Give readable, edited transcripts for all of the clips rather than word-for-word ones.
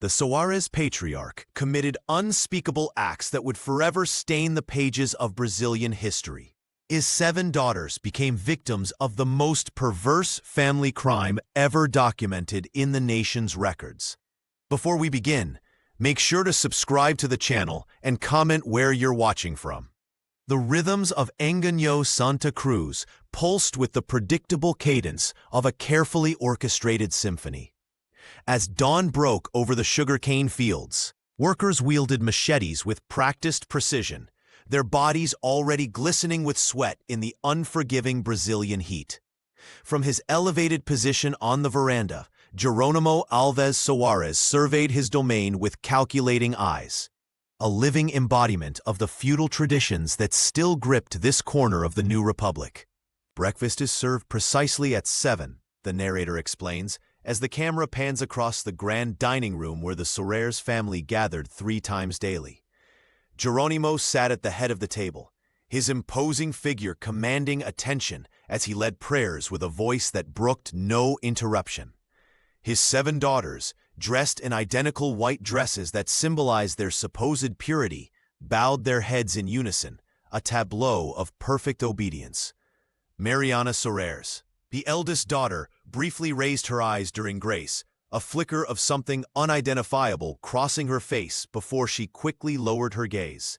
the Soares Patriarch committed unspeakable acts that would forever stain the pages of Brazilian history. His 7 daughters became victims of the most perverse family crime ever documented in the nation's records. Before we begin, make sure to subscribe to the channel and comment where you're watching from. The rhythms of Engenho Santa Cruz pulsed with the predictable cadence of a carefully orchestrated symphony. As dawn broke over the sugarcane fields, workers wielded machetes with practiced precision, their bodies already glistening with sweat in the unforgiving Brazilian heat. From his elevated position on the veranda, Jeronimo Alves Soares surveyed his domain with calculating eyes, a living embodiment of the feudal traditions that still gripped this corner of the new republic. Breakfast is served precisely at 7, the narrator explains, as the camera pans across the grand dining room where the Soares family gathered 3 times daily. Jeronimo sat at the head of the table, his imposing figure commanding attention as he led prayers with a voice that brooked no interruption. His 7 daughters, dressed in identical white dresses that symbolized their supposed purity, bowed their heads in unison, a tableau of perfect obedience. Mariana Soares, the eldest daughter, briefly raised her eyes during grace, a flicker of something unidentifiable crossing her face before she quickly lowered her gaze.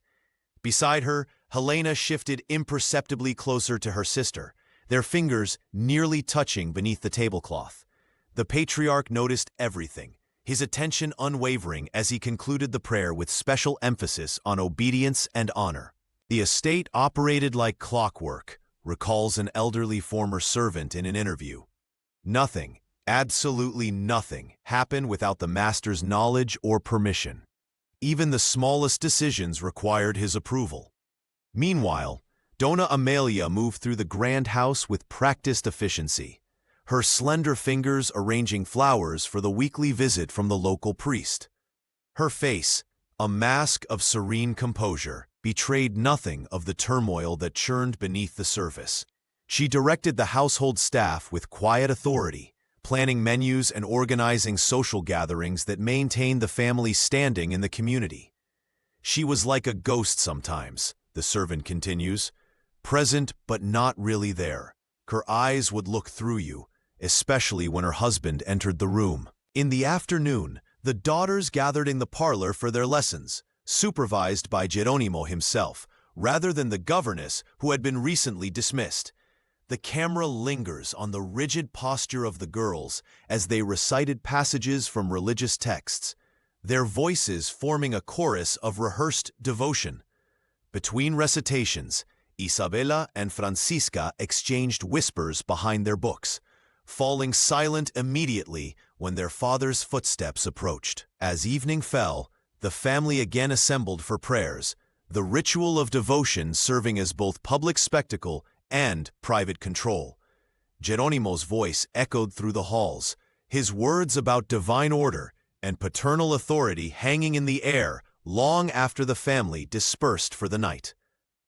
Beside her, Helena shifted imperceptibly closer to her sister, their fingers nearly touching beneath the tablecloth. The patriarch noticed everything, his attention unwavering as he concluded the prayer with special emphasis on obedience and honor. The estate operated like clockwork, recalls an elderly former servant in an interview. Nothing, absolutely nothing, happened without the master's knowledge or permission. Even the smallest decisions required his approval. Meanwhile, Dona Amelia moved through the grand house with practiced efficiency, her slender fingers arranging flowers for the weekly visit from the local priest. Her face, a mask of serene composure, betrayed nothing of the turmoil that churned beneath the surface. She directed the household staff with quiet authority, planning menus and organizing social gatherings that maintained the family's standing in the community. She was like a ghost sometimes, the servant continues, present but not really there. Her eyes would look through you, especially when her husband entered the room. In the afternoon, the daughters gathered in the parlor for their lessons, supervised by Jeronimo himself, rather than the governess who had been recently dismissed. The camera lingers on the rigid posture of the girls as they recited passages from religious texts, their voices forming a chorus of rehearsed devotion. Between recitations, Isabella and Francisca exchanged whispers behind their books, falling silent immediately when their father's footsteps approached. As evening fell, the family again assembled for prayers, the ritual of devotion serving as both public spectacle and private control. Jeronimo's voice echoed through the halls, his words about divine order and paternal authority hanging in the air long after the family dispersed for the night.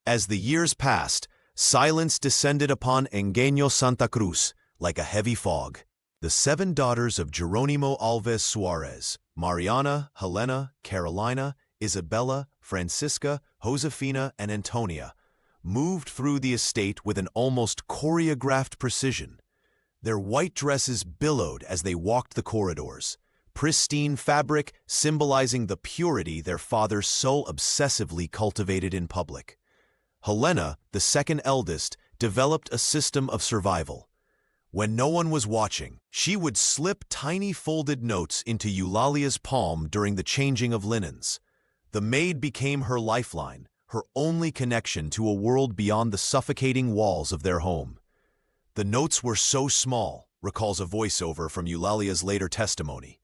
As the years passed, silence descended upon Engenho Santa Cruz like a heavy fog. The 7 daughters of Jeronimo Alves Soares, Mariana, Helena, Carolina, Isabella, Francisca, Josefina, and Antonia, moved through the estate with an almost choreographed precision. Their white dresses billowed as they walked the corridors, pristine fabric symbolizing the purity their father so obsessively cultivated in public. Helena, the second eldest, developed a system of survival. When no one was watching, she would slip tiny folded notes into Eulalia's palm during the changing of linens. The maid became her lifeline, her only connection to a world beyond the suffocating walls of their home. The notes were so small, recalls a voiceover from Eulalia's later testimony.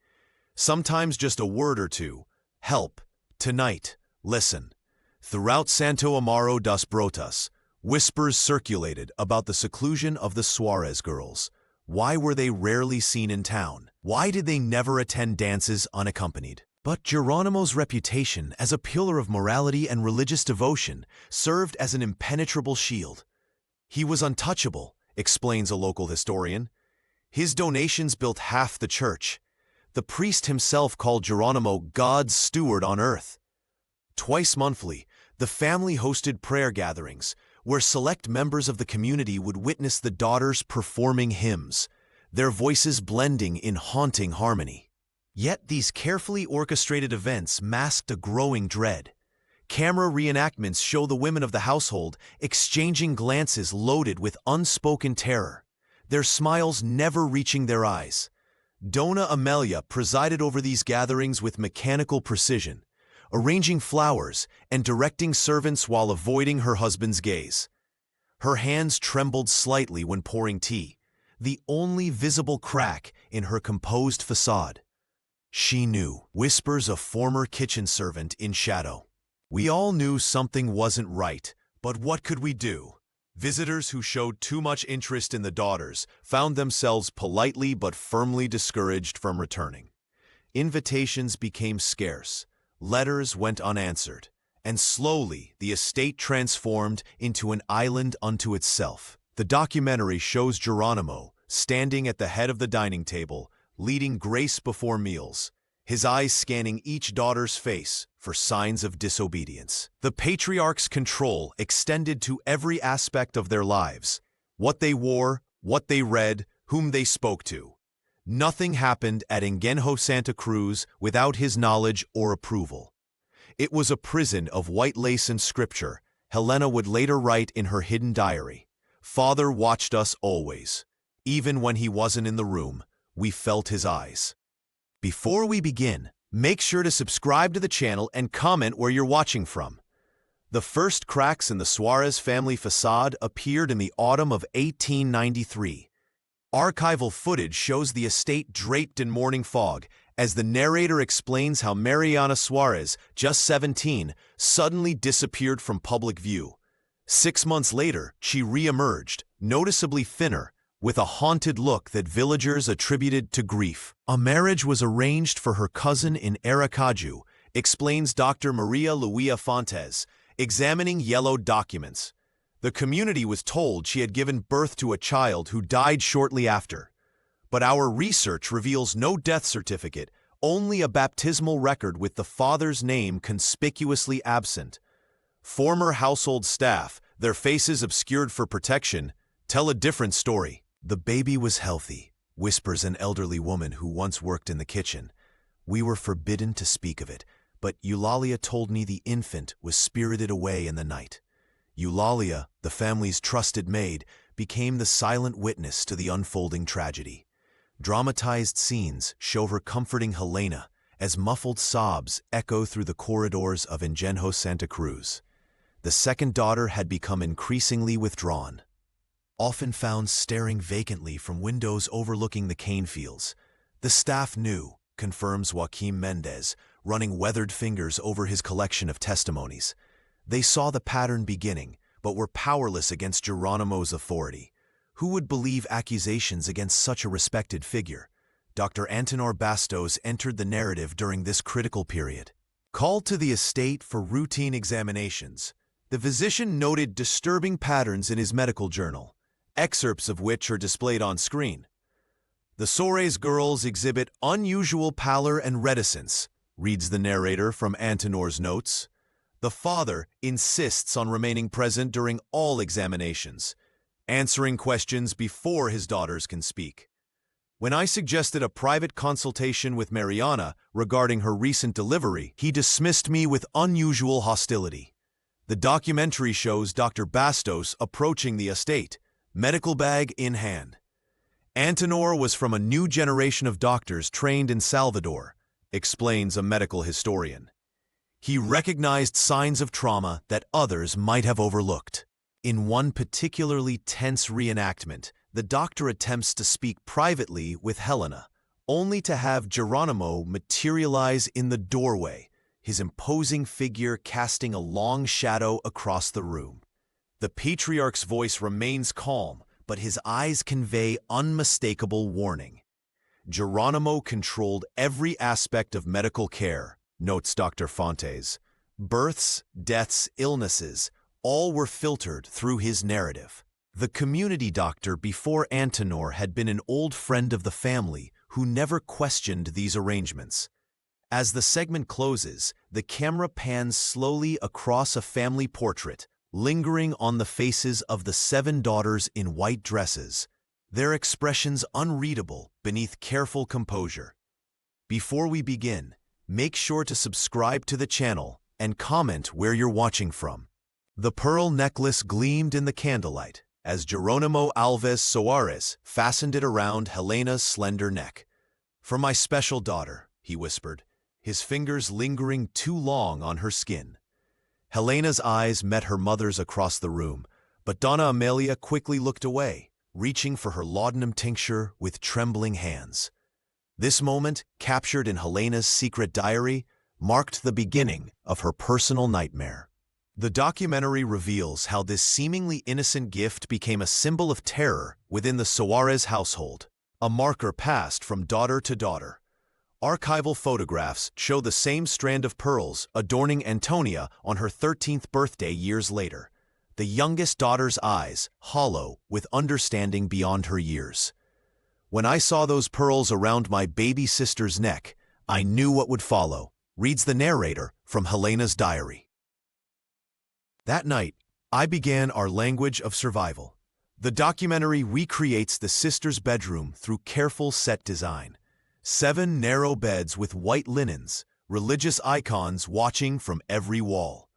Sometimes just a word or two, help, tonight, listen. Throughout Santo Amaro das Brotas, whispers circulated about the seclusion of the Soares girls. Why were they rarely seen in town? Why did they never attend dances unaccompanied? But Jeronimo's reputation as a pillar of morality and religious devotion served as an impenetrable shield. He was untouchable, explains a local historian. His donations built half the church. The priest himself called Geronimo God's steward on earth. Twice monthly, the family hosted prayer gatherings, where select members of the community would witness the daughters performing hymns, their voices blending in haunting harmony. Yet these carefully orchestrated events masked a growing dread. Camera reenactments show the women of the household exchanging glances loaded with unspoken terror, their smiles never reaching their eyes. Dona Amelia presided over these gatherings with mechanical precision, arranging flowers and directing servants while avoiding her husband's gaze. Her hands trembled slightly when pouring tea, the only visible crack in her composed facade. She knew, whispers a former kitchen servant in shadow. We all knew something wasn't right, but what could we do? Visitors who showed too much interest in the daughters found themselves politely but firmly discouraged from returning. Invitations became scarce, letters went unanswered, and slowly the estate transformed into an island unto itself. The documentary shows Geronimo standing at the head of the dining table, leading grace before meals, his eyes scanning each daughter's face for signs of disobedience. The patriarch's control extended to every aspect of their lives: what they wore, what they read, whom they spoke to. Nothing happened at Ingenho Santa Cruz without his knowledge or approval. It was a prison of white lace and scripture. Helena would later write in her hidden diary, "Father watched us always. Even when he wasn't in the room, we felt his eyes." Before we begin, make sure to subscribe to the channel and comment where you're watching from. The first cracks in the Soares family facade appeared in the autumn of 1893. Archival footage shows the estate draped in morning fog as the narrator explains how Mariana Soares, just 17, suddenly disappeared from public view. 6 months later, she re-emerged, noticeably thinner, with a haunted look that villagers attributed to grief. A marriage was arranged for her cousin in Aracaju, explains Dr. Maria Luia Fontes, examining yellowed documents. The community was told she had given birth to a child who died shortly after. But our research reveals no death certificate, only a baptismal record with the father's name conspicuously absent. Former household staff, their faces obscured for protection, tell a different story. "The baby was healthy," whispers an elderly woman who once worked in the kitchen. "We were forbidden to speak of it, but Eulalia told me the infant was spirited away in the night." Eulalia, the family's trusted maid, became the silent witness to the unfolding tragedy. Dramatized scenes show her comforting Helena as muffled sobs echo through the corridors of Ingenho Santa Cruz. The second daughter had become increasingly withdrawn, often found staring vacantly from windows overlooking the cane fields. "The staff knew," confirms Joaquim Mendez, running weathered fingers over his collection of testimonies. "They saw the pattern beginning, but were powerless against Geronimo's authority. Who would believe accusations against such a respected figure?" Dr. Antonor Bastos entered the narrative during this critical period. Called to the estate for routine examinations, the physician noted disturbing patterns in his medical journal, excerpts of which are displayed on screen. "The Soares girls exhibit unusual pallor and reticence," reads the narrator from Antonor's notes. "The father insists on remaining present during all examinations, answering questions before his daughters can speak. When I suggested a private consultation with Mariana regarding her recent delivery, he dismissed me with unusual hostility." The documentary shows Dr. Bastos approaching the estate, medical bag in hand. "Antonor was from a new generation of doctors trained in Salvador," explains a medical historian. "He recognized signs of trauma that others might have overlooked." In one particularly tense reenactment, the doctor attempts to speak privately with Helena, only to have Geronimo materialize in the doorway, his imposing figure casting a long shadow across the room. The patriarch's voice remains calm, but his eyes convey unmistakable warning. "Geronimo controlled every aspect of medical care," notes Dr. Fontes. "Births, deaths, illnesses, all were filtered through his narrative." The community doctor before Antonor had been an old friend of the family who never questioned these arrangements. As the segment closes, the camera pans slowly across a family portrait, lingering on the faces of the 7 daughters in white dresses, their expressions unreadable beneath careful composure. Before we begin, make sure to subscribe to the channel and comment where you're watching from. The pearl necklace gleamed in the candlelight as Jerónimo Alves Soares fastened it around Helena's slender neck. "For my special daughter," he whispered, his fingers lingering too long on her skin. Helena's eyes met her mother's across the room, but Donna Amelia quickly looked away, reaching for her laudanum tincture with trembling hands. This moment, captured in Helena's secret diary, marked the beginning of her personal nightmare. The documentary reveals how this seemingly innocent gift became a symbol of terror within the Soares household, a marker passed from daughter to daughter. Archival photographs show the same strand of pearls adorning Antonia on her 13th birthday years later, the youngest daughter's eyes hollow with understanding beyond her years. "When I saw those pearls around my baby sister's neck, I knew what would follow," reads the narrator from Helena's diary. "That night, I began our language of survival." The documentary recreates the sisters' bedroom through careful set design. 7 narrow beds with white linens, religious icons watching from every wall.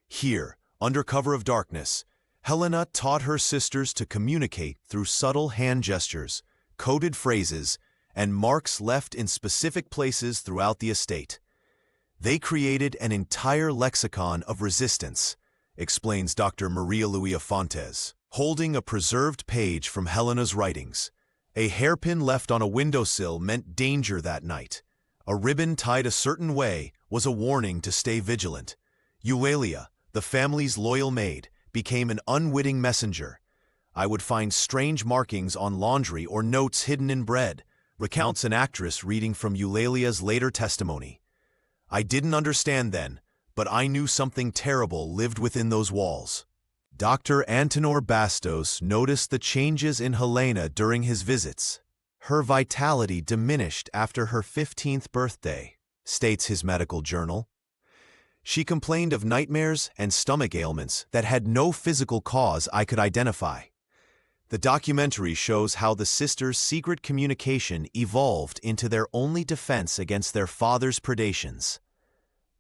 Here, under cover of darkness, Helena taught her sisters to communicate through subtle hand gestures, coded phrases, and marks left in specific places throughout the estate. "They created an entire lexicon of resistance," explains Dr. Maria Luisa Fontes, holding a preserved page from Helena's writings. "A hairpin left on a windowsill meant danger that night. A ribbon tied a certain way was a warning to stay vigilant. Eulalia, the family's loyal maid, became an unwitting messenger. I would find strange markings on laundry or notes hidden in bread," recounts an actress reading from Eulalia's later testimony. "I didn't understand then, but I knew something terrible lived within those walls." Dr. Antonor Bastos noticed the changes in Helena during his visits. "Her vitality diminished after her 15th birthday," states his medical journal. "She complained of nightmares and stomach ailments that had no physical cause I could identify." The documentary shows how the sisters' secret communication evolved into their only defense against their father's predations.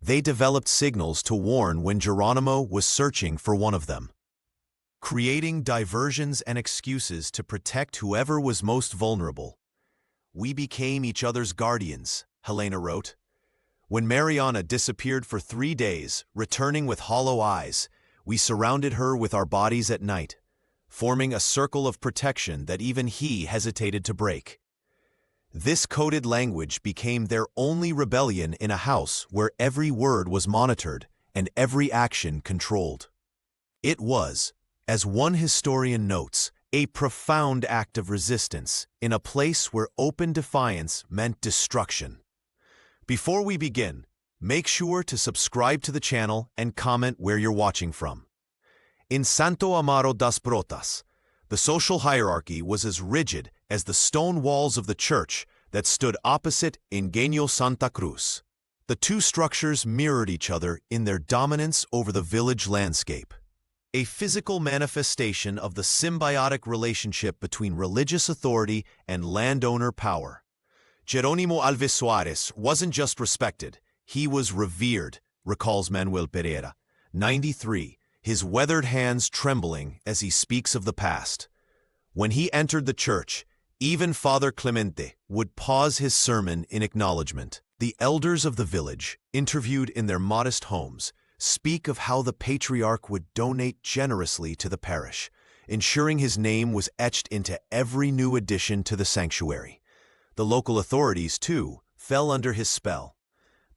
They developed signals to warn when Jerónimo was searching for one of them, creating diversions and excuses to protect whoever was most vulnerable. "We became each other's guardians," Helena wrote. "When Mariana disappeared for 3 days, returning with hollow eyes, we surrounded her with our bodies at night, forming a circle of protection that even he hesitated to break." This coded language became their only rebellion in a house where every word was monitored and every action controlled. It was, as one historian notes, a profound act of resistance in a place where open defiance meant destruction. Before we begin, make sure to subscribe to the channel and comment where you're watching from. In Santo Amaro das Brotas, the social hierarchy was as rigid as the stone walls of the church that stood opposite Ingenio Santa Cruz. The two structures mirrored each other in their dominance over the village landscape, a physical manifestation of the symbiotic relationship between religious authority and landowner power. Jerónimo Alves Soares wasn't just respected, he was revered, recalls Manuel Pereira, 93, his weathered hands trembling as he speaks of the past. When he entered the church, even Father Clemente would pause his sermon in acknowledgement. The elders of the village, interviewed in their modest homes, speak of how the Patriarch would donate generously to the parish, ensuring his name was etched into every new addition to the sanctuary. The local authorities, too, fell under his spell.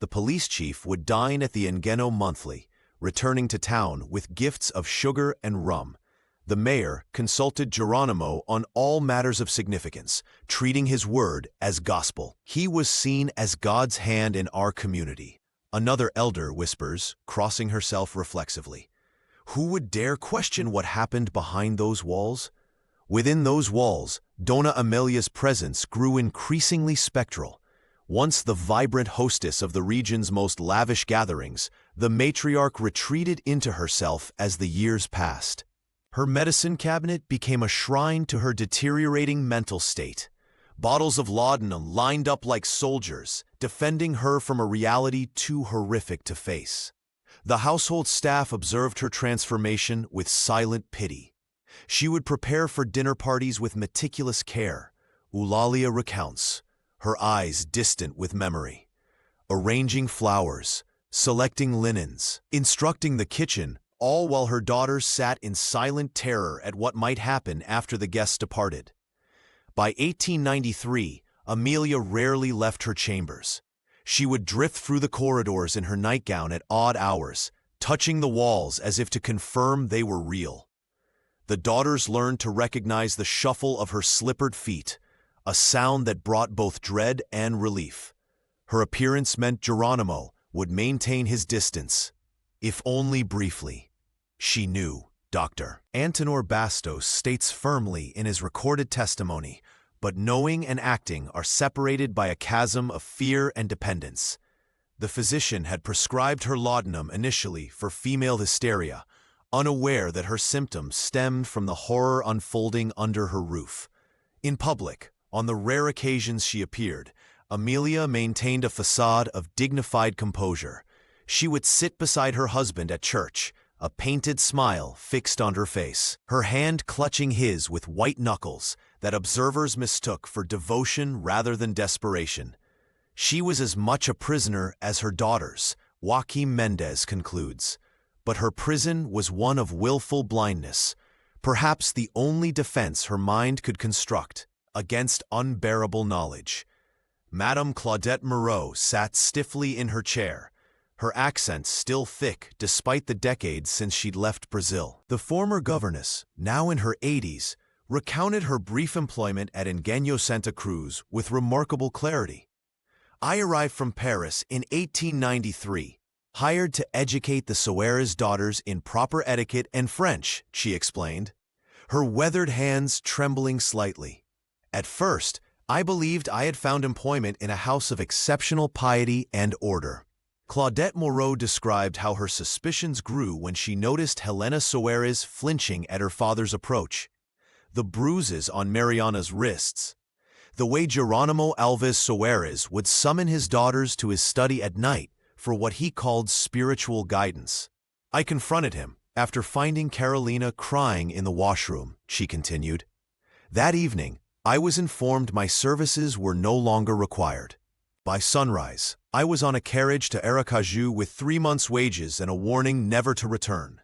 The police chief would dine at the Engeno monthly, returning to town with gifts of sugar and rum. The mayor consulted Jerónimo on all matters of significance, treating his word as gospel. "He was seen as God's hand in our community," another elder whispers, crossing herself reflexively. Who would dare question what happened behind those walls? Within those walls, Donna Amelia's presence grew increasingly spectral. Once the vibrant hostess of the region's most lavish gatherings, the matriarch retreated into herself as the years passed. Her medicine cabinet became a shrine to her deteriorating mental state. Bottles of laudanum lined up like soldiers, defending her from a reality too horrific to face. The household staff observed her transformation with silent pity. She would prepare for dinner parties with meticulous care, Eulalia recounts, her eyes distant with memory. Arranging flowers, selecting linens, instructing the kitchen, all while her daughters sat in silent terror at what might happen after the guests departed. By 1893, Amelia rarely left her chambers. She would drift through the corridors in her nightgown at odd hours, touching the walls as if to confirm they were real. The daughters learned to recognize the shuffle of her slippered feet, a sound that brought both dread and relief. Her appearance meant Geronimo would maintain his distance, if only briefly. She knew, Dr. Antenor Bastos states firmly in his recorded testimony, but knowing and acting are separated by a chasm of fear and dependence. The physician had prescribed her laudanum initially for female hysteria, unaware that her symptoms stemmed from the horror unfolding under her roof. In public, on the rare occasions she appeared, Amelia maintained a facade of dignified composure. She would sit beside her husband at church, a painted smile fixed on her face, her hand clutching his with white knuckles that observers mistook for devotion rather than desperation. She was as much a prisoner as her daughters, Joaquim Mendez concludes. But her prison was one of willful blindness, perhaps the only defense her mind could construct against unbearable knowledge. Madame Claudette Moreau sat stiffly in her chair, her accent still thick despite the decades since she'd left Brazil. The former governess, now in her 80s, recounted her brief employment at Ingenio Santa Cruz with remarkable clarity. "I arrived from Paris in 1893, hired to educate the Soares daughters in proper etiquette and French," she explained, her weathered hands trembling slightly. "At first, I believed I had found employment in a house of exceptional piety and order." Claudette Moreau described how her suspicions grew when she noticed Helena Soares flinching at her father's approach. The bruises on Mariana's wrists, the way Geronimo Alves Soares would summon his daughters to his study at night for what he called spiritual guidance. "I confronted him after finding Carolina crying in the washroom," she continued. "That evening, I was informed my services were no longer required. By sunrise, I was on a carriage to Aracaju with 3 months' wages and a warning never to return."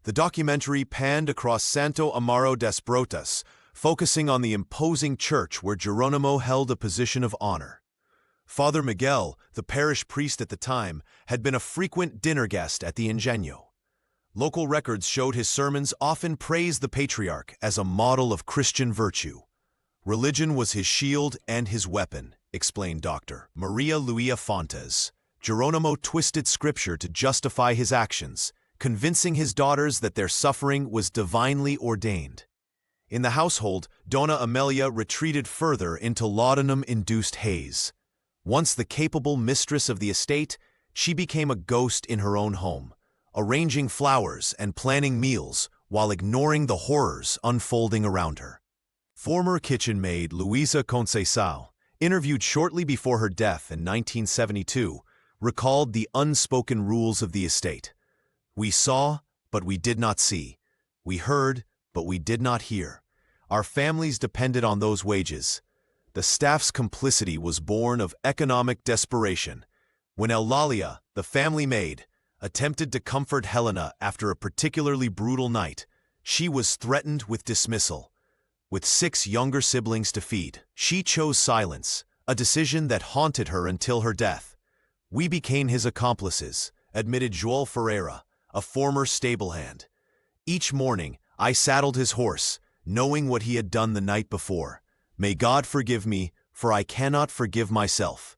The documentary panned across Santo Amaro das Brotas, focusing on the imposing church where Geronimo held a position of honor. Father Miguel, the parish priest at the time, had been a frequent dinner guest at the Ingenio. Local records showed his sermons often praised the Patriarch as a model of Christian virtue. "Religion was his shield and his weapon," explained Dr. Maria Luia Fontes. Geronimo twisted scripture to justify his actions, convincing his daughters that their suffering was divinely ordained. In the household, Donna Amelia retreated further into laudanum-induced haze. Once the capable mistress of the estate, she became a ghost in her own home, arranging flowers and planning meals while ignoring the horrors unfolding around her. Former kitchen maid Luisa Conceição, interviewed shortly before her death in 1972, recalled the unspoken rules of the estate. "We saw, but we did not see. We heard, but we did not hear. Our families depended on those wages. The staff's complicity was born of economic desperation. When Eulalia, the family maid, attempted to comfort Helena after a particularly brutal night, she was threatened with dismissal. With 6 younger siblings to feed, she chose silence, a decision that haunted her until her death. We became his accomplices," admitted Joel Ferreira, a former stable hand. "Each morning, I saddled his horse, knowing what he had done the night before. May God forgive me, for I cannot forgive myself."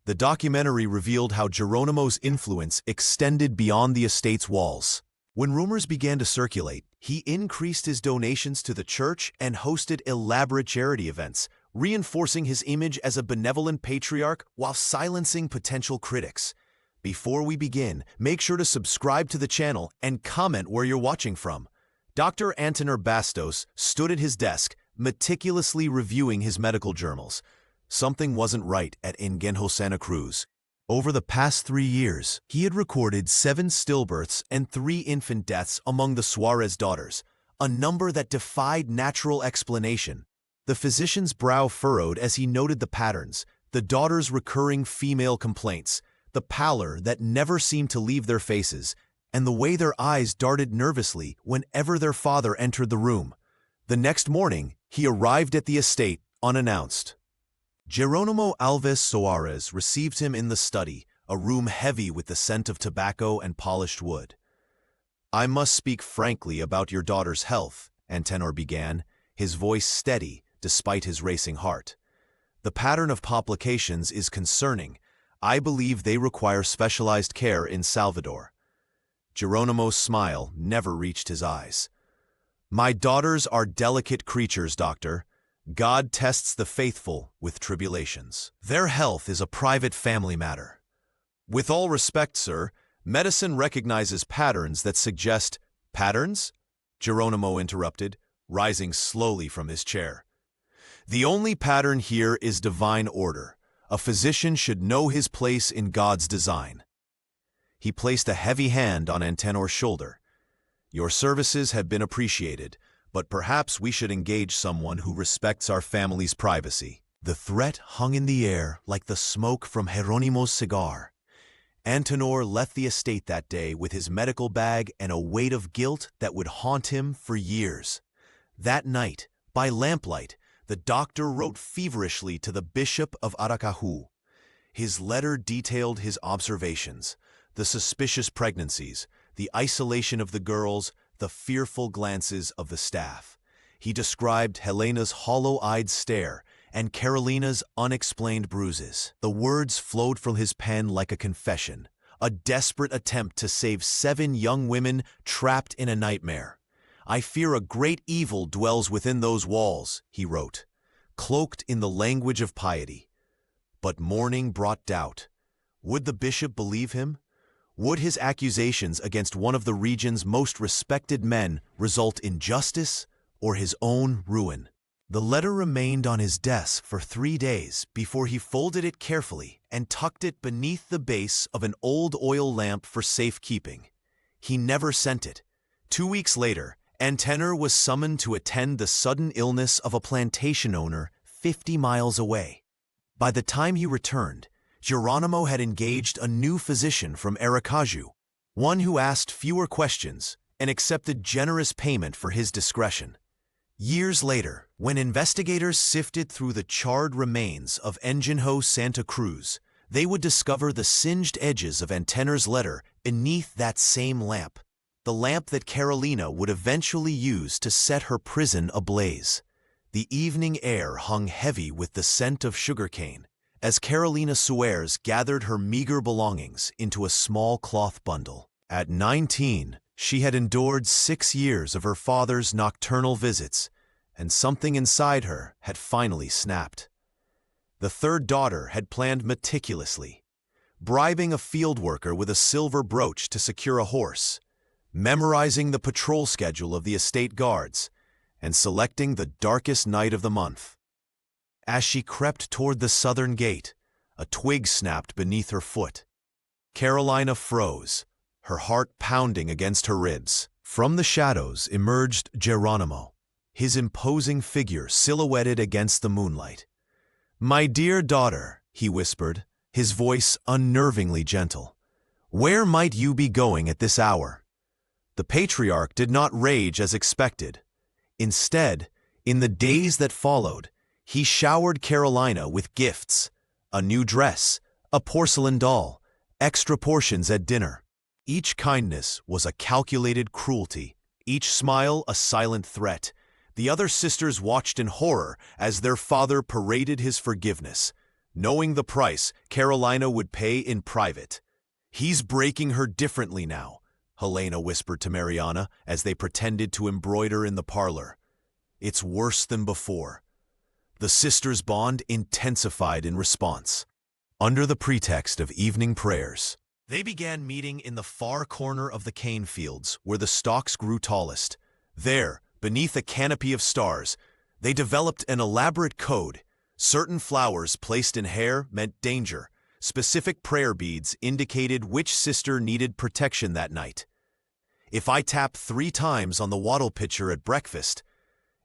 The documentary revealed how Geronimo's influence extended beyond the estate's walls. When rumors began to circulate, He increased his donations to the church and hosted elaborate charity events, reinforcing his image as a benevolent patriarch while silencing potential critics. Before we begin, make sure to subscribe to the channel and comment where you're watching from. Dr. Antonor Bastos stood at his desk, meticulously reviewing his medical journals. Something wasn't right at Ingenho Santa Cruz. Over the past 3 years, he had recorded 7 stillbirths and 3 infant deaths among the Soares daughters, a number that defied natural explanation. The physician's brow furrowed as he noted the patterns, the daughters' recurring female complaints, the pallor that never seemed to leave their faces, and the way their eyes darted nervously whenever their father entered the room. The next morning, he arrived at the estate unannounced. Jeronimo Alves Soares received him in the study, a room heavy with the scent of tobacco and polished wood. "I must speak frankly about your daughter's health," Antonor began, his voice steady despite his racing heart. "The pattern of complications is concerning. I believe they require specialized care in Salvador." Jeronimo's smile never reached his eyes. "My daughters are delicate creatures, doctor. God tests the faithful with tribulations. Their health is a private family matter." "With all respect, sir, medicine recognizes patterns that suggest—" "Patterns?" Jeronimo interrupted, rising slowly from his chair. "The only pattern here is divine order. A physician should know his place in God's design." He placed a heavy hand on Antonor's shoulder. "Your services have been appreciated, but perhaps we should engage someone who respects our family's privacy." The threat hung in the air like the smoke from Jeronimo's cigar. Antonor left the estate that day with his medical bag and a weight of guilt that would haunt him for years. That night, by lamplight, the doctor wrote feverishly to the Bishop of Aracaju. His letter detailed his observations, the suspicious pregnancies, the isolation of the girls, the fearful glances of the staff. He described Helena's hollow-eyed stare and Carolina's unexplained bruises. The words flowed from his pen like a confession, a desperate attempt to save 7 young women trapped in a nightmare. "I fear a great evil dwells within those walls," he wrote, cloaked in the language of piety. But morning brought doubt. Would the bishop believe him? Would his accusations against one of the region's most respected men result in justice or his own ruin? The letter remained on his desk for 3 days before he folded it carefully and tucked it beneath the base of an old oil lamp for safekeeping. He never sent it. 2 weeks later, Antonor was summoned to attend the sudden illness of a plantation owner 50 miles away. By the time he returned, Jeronimo had engaged a new physician from Aracaju, one who asked fewer questions and accepted generous payment for his discretion. Years later, when investigators sifted through the charred remains of Ingenho Santa Cruz, they would discover the singed edges of Antonor's letter beneath that same lamp, the lamp that Carolina would eventually use to set her prison ablaze. The evening air hung heavy with the scent of sugarcane, as Carolina Soares gathered her meager belongings into a small cloth bundle. At 19, she had endured 6 years of her father's nocturnal visits, and something inside her had finally snapped. The third daughter had planned meticulously, bribing a field worker with a silver brooch to secure a horse, memorizing the patrol schedule of the estate guards, and selecting the darkest night of the month. As she crept toward the southern gate, a twig snapped beneath her foot. Carolina froze, her heart pounding against her ribs. From the shadows emerged Jeronimo, his imposing figure silhouetted against the moonlight. "My dear daughter," he whispered, his voice unnervingly gentle, "where might you be going at this hour?" The patriarch did not rage as expected. Instead, in the days that followed, he showered Carolina with gifts: a new dress, a porcelain doll, extra portions at dinner. Each kindness was a calculated cruelty, each smile a silent threat. The other sisters watched in horror as their father paraded his forgiveness, knowing the price Carolina would pay in private. "He's breaking her differently now," Helena whispered to Mariana as they pretended to embroider in the parlor. It's worse than before. The sisters' bond intensified in response. Under the pretext of evening prayers, they began meeting in the far corner of the cane fields where the stalks grew tallest. There, beneath a canopy of stars, they developed an elaborate code. Certain flowers placed in hair meant danger. Specific prayer beads indicated which sister needed protection that night. If I tap 3 times on the waddle pitcher at breakfast,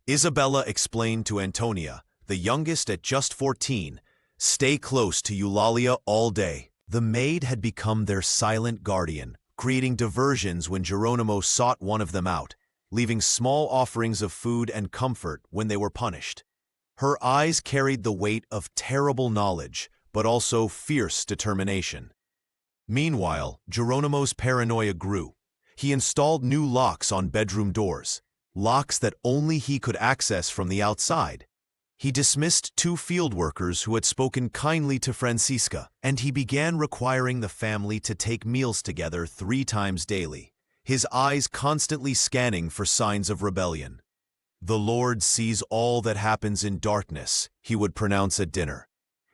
Isabella explained to Antonia, the youngest at just 14, stay close to Eulalia all day. The maid had become their silent guardian, creating diversions when Geronimo sought one of them out, leaving small offerings of food and comfort when they were punished. Her eyes carried the weight of terrible knowledge, but also fierce determination. Meanwhile, Geronimo's paranoia grew. He installed new locks on bedroom doors, locks that only he could access from the outside. He dismissed 2 field workers who had spoken kindly to Francisca, and he began requiring the family to take meals together 3 times daily, his eyes constantly scanning for signs of rebellion. The Lord sees all that happens in darkness, he would pronounce at dinner,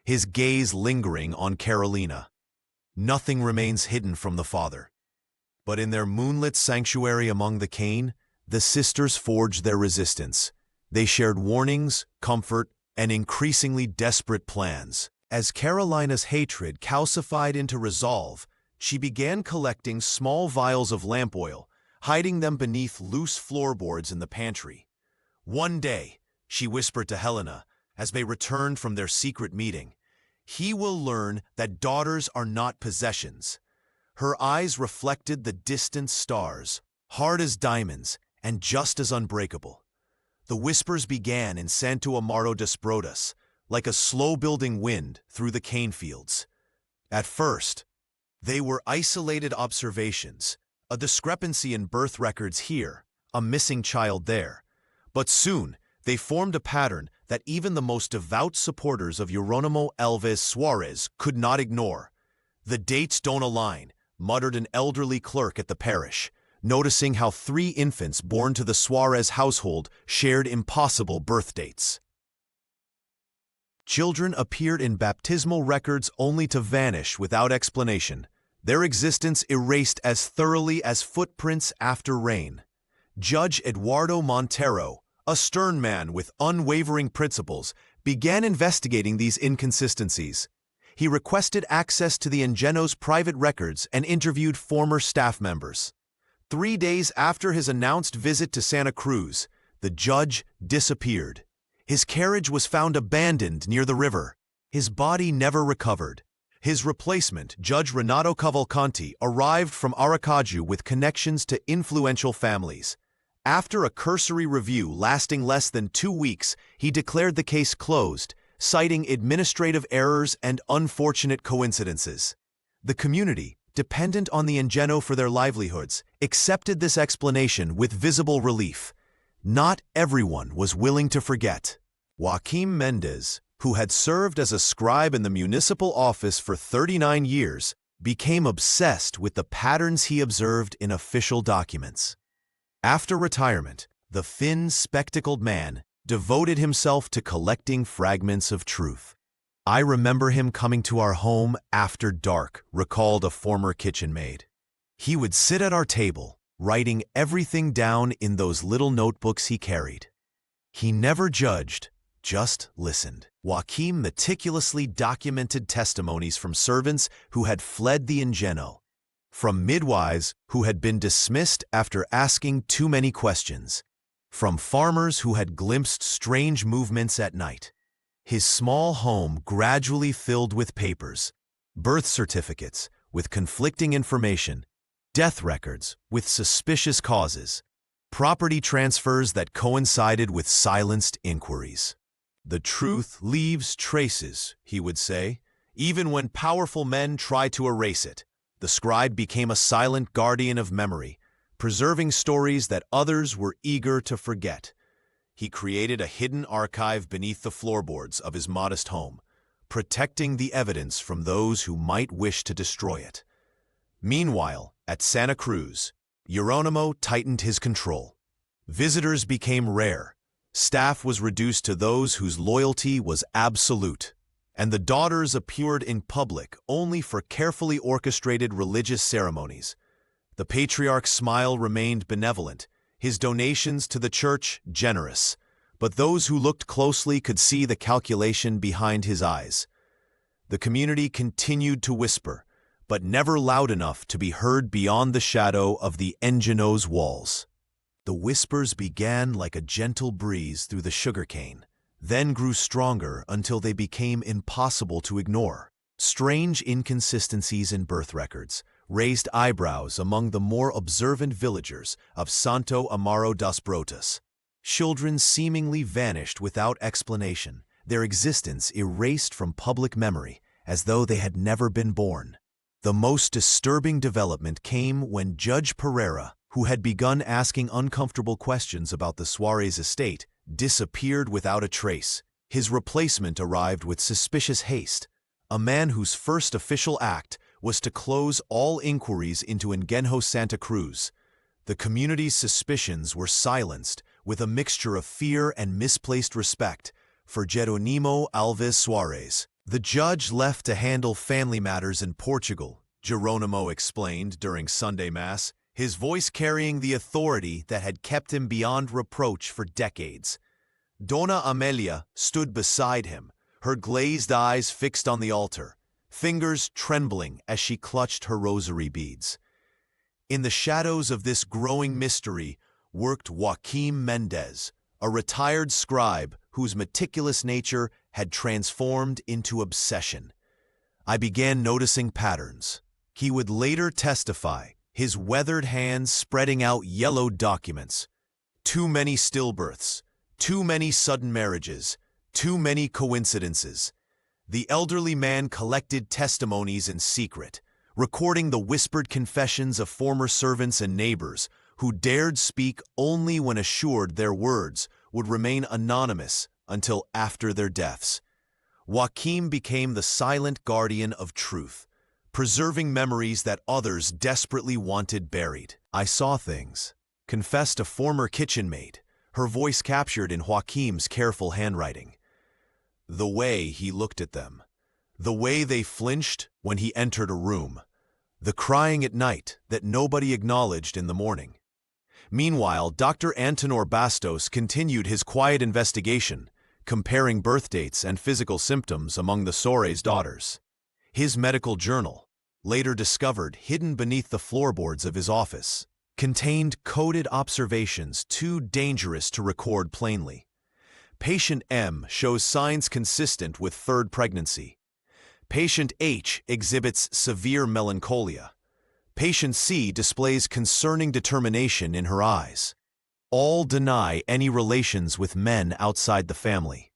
his gaze lingering on Carolina. Nothing remains hidden from the Father. But in their moonlit sanctuary among the cane, the sisters forged their resistance. They shared warnings, comfort, and increasingly desperate plans. As Carolina's hatred calcified into resolve, she began collecting small vials of lamp oil, hiding them beneath loose floorboards in the pantry. One day, she whispered to Helena, as they returned from their secret meeting, he will learn that daughters are not possessions. Her eyes reflected the distant stars, hard as diamonds and just as unbreakable. The whispers began in Santo Amaro des Brodas, like a slow-building wind through the cane fields. At first, they were isolated observations, a discrepancy in birth records here, a missing child there. But soon, they formed a pattern that even the most devout supporters of Jerónimo Alves Soares could not ignore. The dates don't align, muttered an elderly clerk at the parish, noticing how 3 infants born to the Soares household shared impossible birth dates. Children appeared in baptismal records only to vanish without explanation, their existence erased as thoroughly as footprints after rain. Judge Eduardo Montero, a stern man with unwavering principles, began investigating these inconsistencies. He requested access to the Ingeno's private records and interviewed former staff members. 3 days after his announced visit to Santa Cruz, the judge disappeared. His carriage was found abandoned near the river. His body never recovered. His replacement, Judge Renato Cavalcanti, arrived from Aracaju with connections to influential families. After a cursory review lasting less than 2 weeks, he declared the case closed, citing administrative errors and unfortunate coincidences. The community, dependent on the Ingeno for their livelihoods, accepted this explanation with visible relief. Not everyone was willing to forget. Joaquim Mendez, who had served as a scribe in the municipal office for 39 years, became obsessed with the patterns he observed in official documents. After retirement, the thin, spectacled man devoted himself to collecting fragments of truth. I remember him coming to our home after dark, recalled a former kitchen maid. He would sit at our table, writing everything down in those little notebooks he carried. He never judged, just listened. Joaquim meticulously documented testimonies from servants who had fled the Ingeno, from midwives who had been dismissed after asking too many questions, from farmers who had glimpsed strange movements at night. His small home gradually filled with papers, birth certificates with conflicting information, death records with suspicious causes, property transfers that coincided with silenced inquiries. The truth leaves traces, he would say, even when powerful men try to erase it. The scribe became a silent guardian of memory, preserving stories that others were eager to forget. He created a hidden archive beneath the floorboards of his modest home, protecting the evidence from those who might wish to destroy it. Meanwhile, at Santa Cruz, Geronimo tightened his control. Visitors became rare. Staff was reduced to those whose loyalty was absolute. And the daughters appeared in public only for carefully orchestrated religious ceremonies. The Patriarch's smile remained benevolent, his donations to the church generous, but those who looked closely could see the calculation behind his eyes. The community continued to whisper, but never loud enough to be heard beyond the shadow of the Engino's walls. The whispers began like a gentle breeze through the sugarcane, then grew stronger until they became impossible to ignore. Strange inconsistencies in birth records raised eyebrows among the more observant villagers of Santo Amaro das Brotas. Children seemingly vanished without explanation, their existence erased from public memory as though they had never been born. The most disturbing development came when Judge Pereira, who had begun asking uncomfortable questions about the Soares estate, disappeared without a trace. His replacement arrived with suspicious haste, a man whose first official act was to close all inquiries into Engenho Santa Cruz. The community's suspicions were silenced with a mixture of fear and misplaced respect for Jeronimo Alves Soares. The judge left to handle family matters in Portugal, Geronimo explained during Sunday Mass, his voice carrying the authority that had kept him beyond reproach for decades. Dona Amelia stood beside him, her glazed eyes fixed on the altar, fingers trembling as she clutched her rosary beads. In the shadows of this growing mystery worked Joaquim Mendez, a retired scribe whose meticulous nature had transformed into obsession. I began noticing patterns. He would later testify, his weathered hands spreading out yellowed documents. Too many stillbirths, too many sudden marriages, too many coincidences. The elderly man collected testimonies in secret, recording the whispered confessions of former servants and neighbors who dared speak only when assured their words would remain anonymous until after their deaths. Joaquim became the silent guardian of truth, preserving memories that others desperately wanted buried. I saw things, confessed a former kitchen maid, her voice captured in Joaquim's careful handwriting. The way he looked at them, the way they flinched when he entered a room, the crying at night that nobody acknowledged in the morning. Meanwhile, Dr. Antonor Bastos continued his quiet investigation, comparing birth dates and physical symptoms among the Soares daughters. His medical journal, later discovered hidden beneath the floorboards of his office, contained coded observations too dangerous to record plainly. Patient M shows signs consistent with third pregnancy. Patient H exhibits severe melancholia. Patient C displays concerning determination in her eyes. All deny any relations with men outside the family.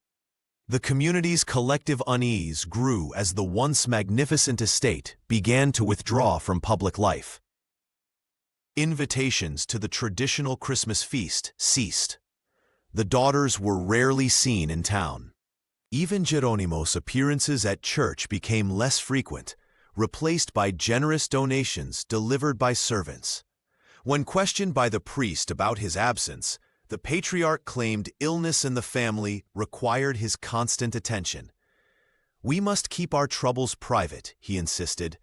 The community's collective unease grew as the once magnificent estate began to withdraw from public life. Invitations to the traditional Christmas feast ceased. The daughters were rarely seen in town. Even Geronimo's appearances at church became less frequent, replaced by generous donations delivered by servants. When questioned by the priest about his absence, the Patriarch claimed illness in the family required his constant attention. "We must keep our troubles private," he insisted.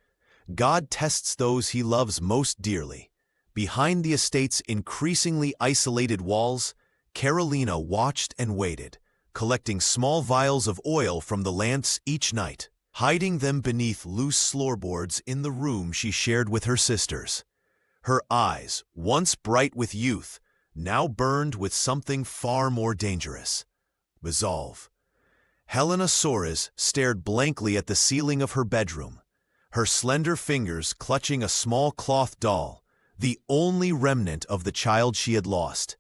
"God tests those he loves most dearly." Behind the estate's increasingly isolated walls, Carolina watched and waited, collecting small vials of oil from the lamps each night, hiding them beneath loose floorboards in the room she shared with her sisters. Her eyes, once bright with youth, now burned with something far more dangerous: resolve. Helena Soares stared blankly at the ceiling of her bedroom, her slender fingers clutching a small cloth doll, the only remnant of the child she had lost.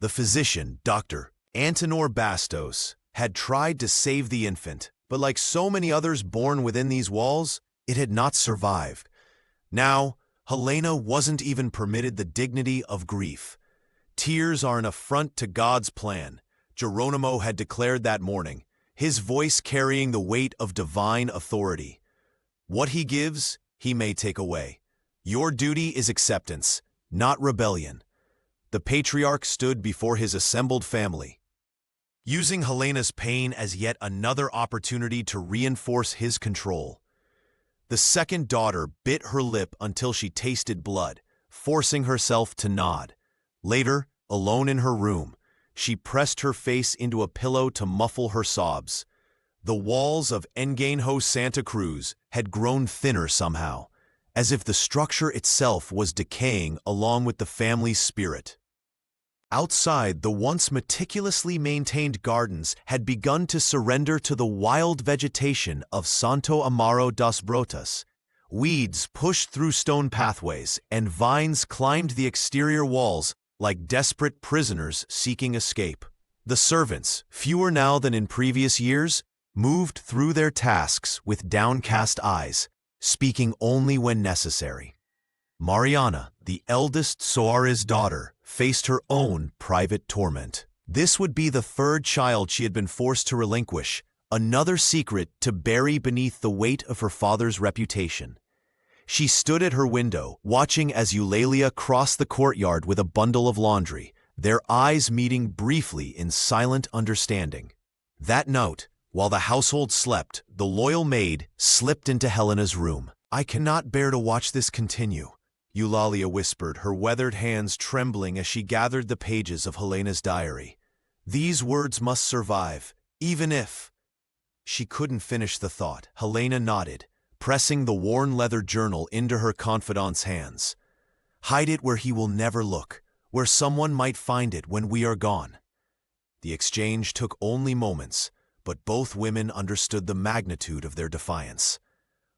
The physician, Dr. Antonor Bastos, had tried to save the infant, but like so many others born within these walls, it had not survived. Now, Helena wasn't even permitted the dignity of grief. Tears are an affront to God's plan, Geronimo had declared that morning, his voice carrying the weight of divine authority. What he gives, he may take away. Your duty is acceptance, not rebellion. The Patriarch stood before his assembled family, using Helena's pain as yet another opportunity to reinforce his control. The second daughter bit her lip until she tasted blood, forcing herself to nod. Later, alone in her room, she pressed her face into a pillow to muffle her sobs. The walls of Engaño Santa Cruz had grown thinner somehow, as if the structure itself was decaying along with the family's spirit. Outside, the once meticulously maintained gardens had begun to surrender to the wild vegetation of Santo Amaro das Brotas. Weeds pushed through stone pathways, and vines climbed the exterior walls like desperate prisoners seeking escape. The servants, fewer now than in previous years, moved through their tasks with downcast eyes, speaking only when necessary. Mariana, the eldest Soares' daughter, faced her own private torment. This would be the third child she had been forced to relinquish, another secret to bury beneath the weight of her father's reputation. She stood at her window, watching as Eulalia crossed the courtyard with a bundle of laundry, their eyes meeting briefly in silent understanding. That night, while the household slept, the loyal maid slipped into Helena's room. "I cannot bear to watch this continue," Eulalia whispered, her weathered hands trembling as she gathered the pages of Helena's diary. "These words must survive, even if—" She couldn't finish the thought. Helena nodded, pressing the worn leather journal into her confidant's hands. "Hide it where he will never look, where someone might find it when we are gone." The exchange took only moments, but both women understood the magnitude of their defiance.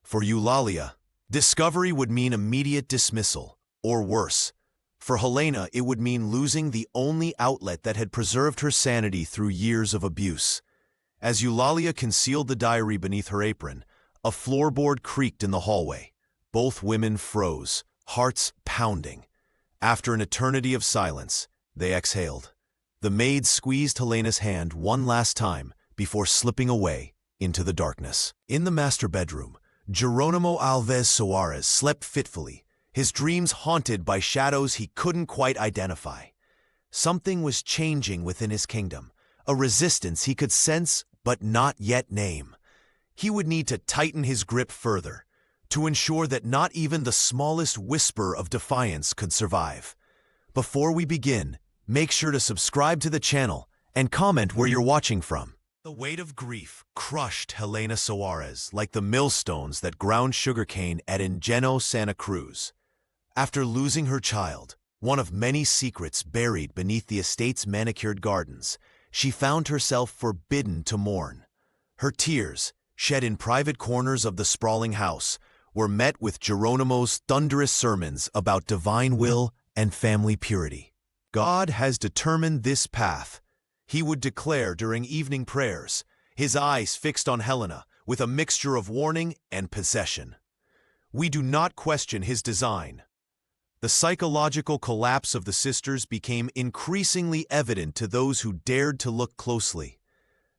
For Eulalia, discovery would mean immediate dismissal, or worse. For Helena, it would mean losing the only outlet that had preserved her sanity through years of abuse. As Eulalia concealed the diary beneath her apron, a floorboard creaked in the hallway. Both women froze, hearts pounding. After an eternity of silence, they exhaled. The maid squeezed Helena's hand one last time before slipping away into the darkness. In the master bedroom, Geronimo Alves Soares slept fitfully, his dreams haunted by shadows he couldn't quite identify. Something was changing within his kingdom, a resistance he could sense but not yet name. He would need to tighten his grip further, to ensure that not even the smallest whisper of defiance could survive. Before we begin, make sure to subscribe to the channel and comment where you're watching from. The weight of grief crushed Helena Soares like the millstones that ground sugarcane at Engaño Santa Cruz. After losing her child, one of many secrets buried beneath the estate's manicured gardens, she found herself forbidden to mourn. Her tears, shed in private corners of the sprawling house, were met with Geronimo's thunderous sermons about divine will and family purity. "God has determined this path," he would declare during evening prayers, his eyes fixed on Helena with a mixture of warning and possession. "We do not question his design." The psychological collapse of the sisters became increasingly evident to those who dared to look closely.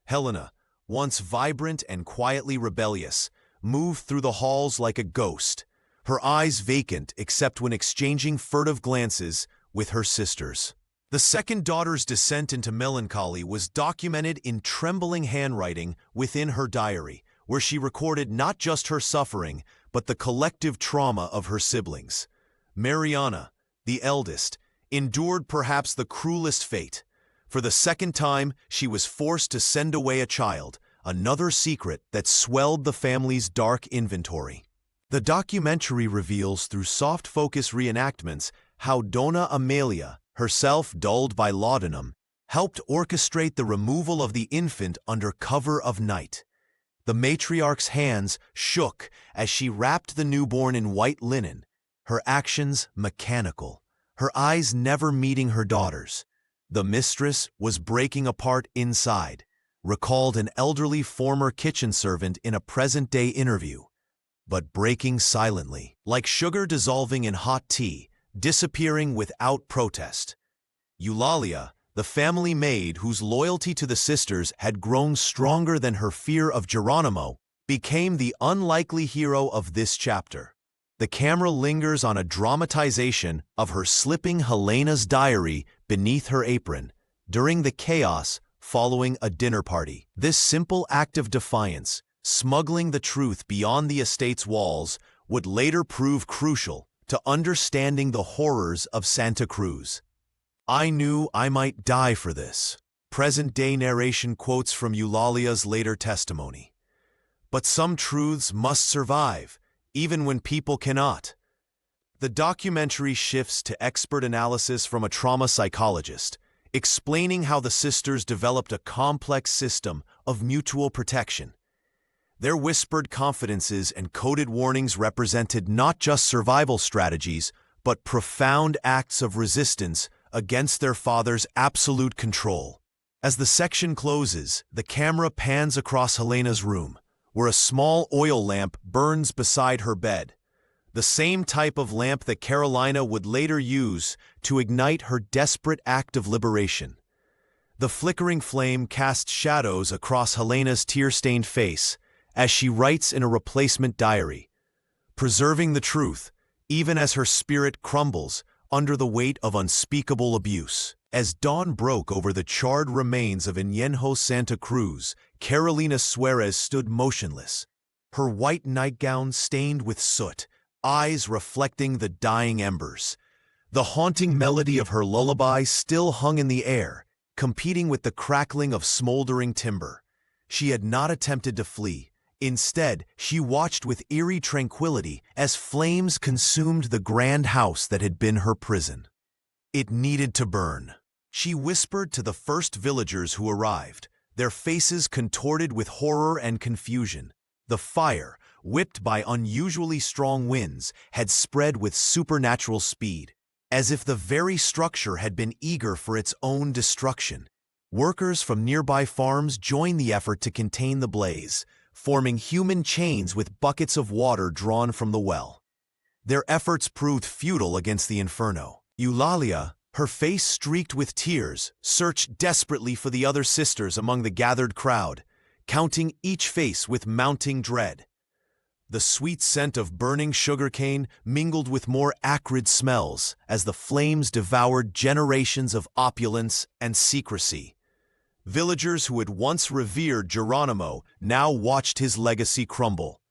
Helena, once vibrant and quietly rebellious, moved through the halls like a ghost, her eyes vacant except when exchanging furtive glances with her sisters. The second daughter's descent into melancholy was documented in trembling handwriting within her diary, where she recorded not just her suffering, but the collective trauma of her siblings. Mariana, the eldest, endured perhaps the cruelest fate. For the second time, she was forced to send away a child, another secret that swelled the family's dark inventory. The documentary reveals through soft focus reenactments how Dona Amelia, herself dulled by laudanum, helped orchestrate the removal of the infant under cover of night. The matriarch's hands shook as she wrapped the newborn in white linen, her actions mechanical, her eyes never meeting her daughter's. The mistress was breaking apart inside, recalled an elderly former kitchen servant in a present-day interview, but breaking silently, like sugar dissolving in hot tea, disappearing without protest. Eulalia, the family maid whose loyalty to the sisters had grown stronger than her fear of Geronimo, became the unlikely hero of this chapter. the camera lingers on a dramatization of her slipping Helena's diary beneath her apron during the chaos following a dinner party. This simple act of defiance, smuggling the truth beyond the estate's walls, would later prove crucial to understanding the horrors of Santa Cruz. "I knew I might die for this." Present-day narration quotes from Eulalia's later testimony. But some truths must survive, even when people cannot. The documentary shifts to expert analysis from a trauma psychologist, explaining how the sisters developed a complex system of mutual protection. Their whispered confidences and coded warnings represented not just survival strategies, but profound acts of resistance against their father's absolute control. As the section closes, the camera pans across Helena's room, where a small oil lamp burns beside her bed, the same type of lamp that Carolina would later use to ignite her desperate act of liberation. The flickering flame casts shadows across Helena's tear-stained face as she writes in a replacement diary, preserving the truth, even as her spirit crumbles under the weight of unspeakable abuse. As dawn broke over the charred remains of Añejo Santa Cruz, Carolina Soares stood motionless, her white nightgown stained with soot, eyes reflecting the dying embers. The haunting melody of her lullaby still hung in the air, competing with the crackling of smoldering timber. She had not attempted to flee. Instead, she watched with eerie tranquility as flames consumed the grand house that had been her prison. It needed to burn. She whispered to the first villagers who arrived, their faces contorted with horror and confusion. The fire, whipped by unusually strong winds, had spread with supernatural speed, as if the very structure had been eager for its own destruction. Workers from nearby farms joined the effort to contain the blaze, forming human chains with buckets of water drawn from the well. Their efforts proved futile against the inferno. Eulalia, her face streaked with tears, searched desperately for the other sisters among the gathered crowd, counting each face with mounting dread. The sweet scent of burning sugarcane mingled with more acrid smells as the flames devoured generations of opulence and secrecy. Villagers who had once revered Geronimo now watched his legacy crumble,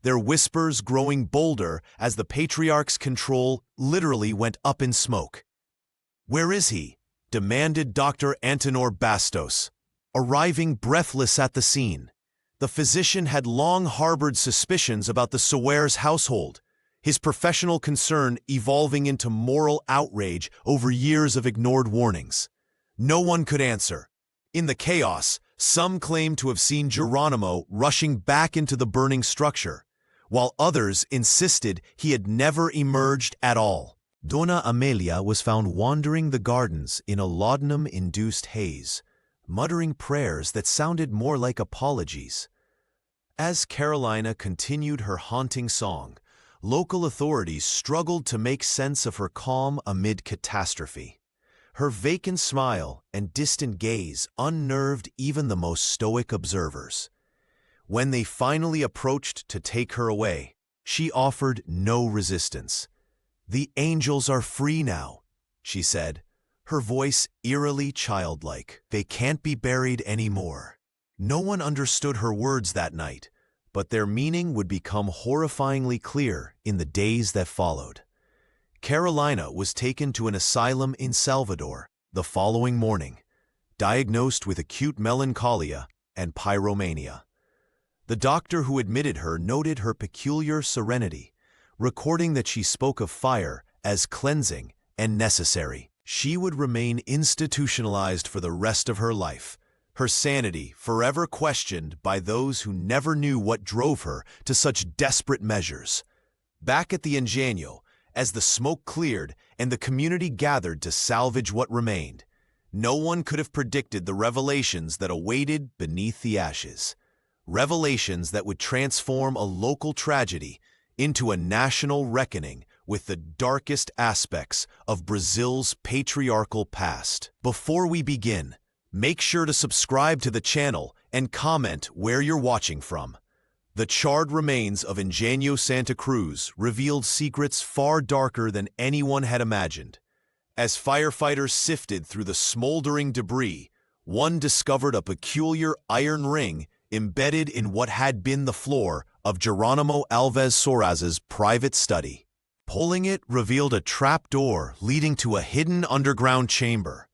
their whispers growing bolder as the Patriarch's control literally went up in smoke. "Where is he?" demanded Dr. Antenor Bastos, arriving breathless at the scene. The physician had long harbored suspicions about the Soares household, his professional concern evolving into moral outrage over years of ignored warnings. No one could answer. In the chaos, some claimed to have seen Geronimo rushing back into the burning structure, while others insisted he had never emerged at all. Dona Amelia was found wandering the gardens in a laudanum-induced haze, muttering prayers that sounded more like apologies. As Carolina continued her haunting song, local authorities struggled to make sense of her calm amid catastrophe. Her vacant smile and distant gaze unnerved even the most stoic observers. When they finally approached to take her away, she offered no resistance. "The angels are free now," she said, her voice eerily childlike. "They can't be buried anymore." No one understood her words that night, but their meaning would become horrifyingly clear in the days that followed. Carolina was taken to an asylum in Salvador the following morning, diagnosed with acute melancholia and pyromania. The doctor who admitted her noted her peculiar serenity, recording that she spoke of fire as cleansing and necessary. She would remain institutionalized for the rest of her life, her sanity forever questioned by those who never knew what drove her to such desperate measures. Back at the Ingenio, as the smoke cleared and the community gathered to salvage what remained, no one could have predicted the revelations that awaited beneath the ashes. Revelations that would transform a local tragedy into a national reckoning with the darkest aspects of Brazil's patriarchal past. Before we begin, make sure to subscribe to the channel and comment where you're watching from. The charred remains of Ingenio Santa Cruz revealed secrets far darker than anyone had imagined. As firefighters sifted through the smoldering debris, one discovered a peculiar iron ring embedded in what had been the floor of Geronimo Alves Soares' private study. Pulling it revealed a trapdoor leading to a hidden underground chamber.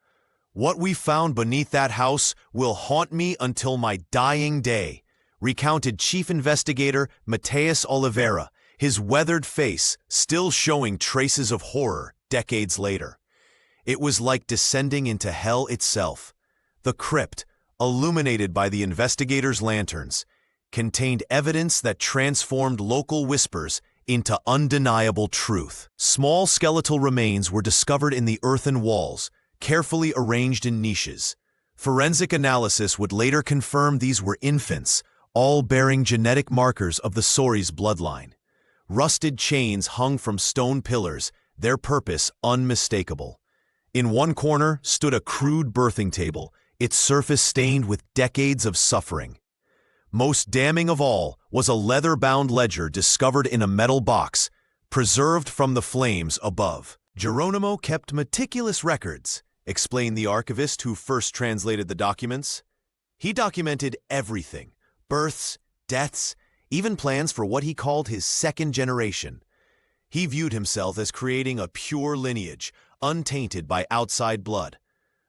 "What we found beneath that house will haunt me until my dying day," recounted Chief Investigator Mateus Oliveira, his weathered face still showing traces of horror decades later. It was like descending into hell itself. The crypt, illuminated by the investigators' lanterns, contained evidence that transformed local whispers into undeniable truth. Small skeletal remains were discovered in the earthen walls, carefully arranged in niches. Forensic analysis would later confirm these were infants, all bearing genetic markers of the Soares bloodline. Rusted chains hung from stone pillars, their purpose unmistakable. In one corner stood a crude birthing table, its surface stained with decades of suffering. Most damning of all was a leather-bound ledger discovered in a metal box, preserved from the flames above. "Geronimo kept meticulous records," explained the archivist who first translated the documents. "He documented everything: births, deaths, even plans for what he called his second generation. He viewed himself as creating a pure lineage, untainted by outside blood."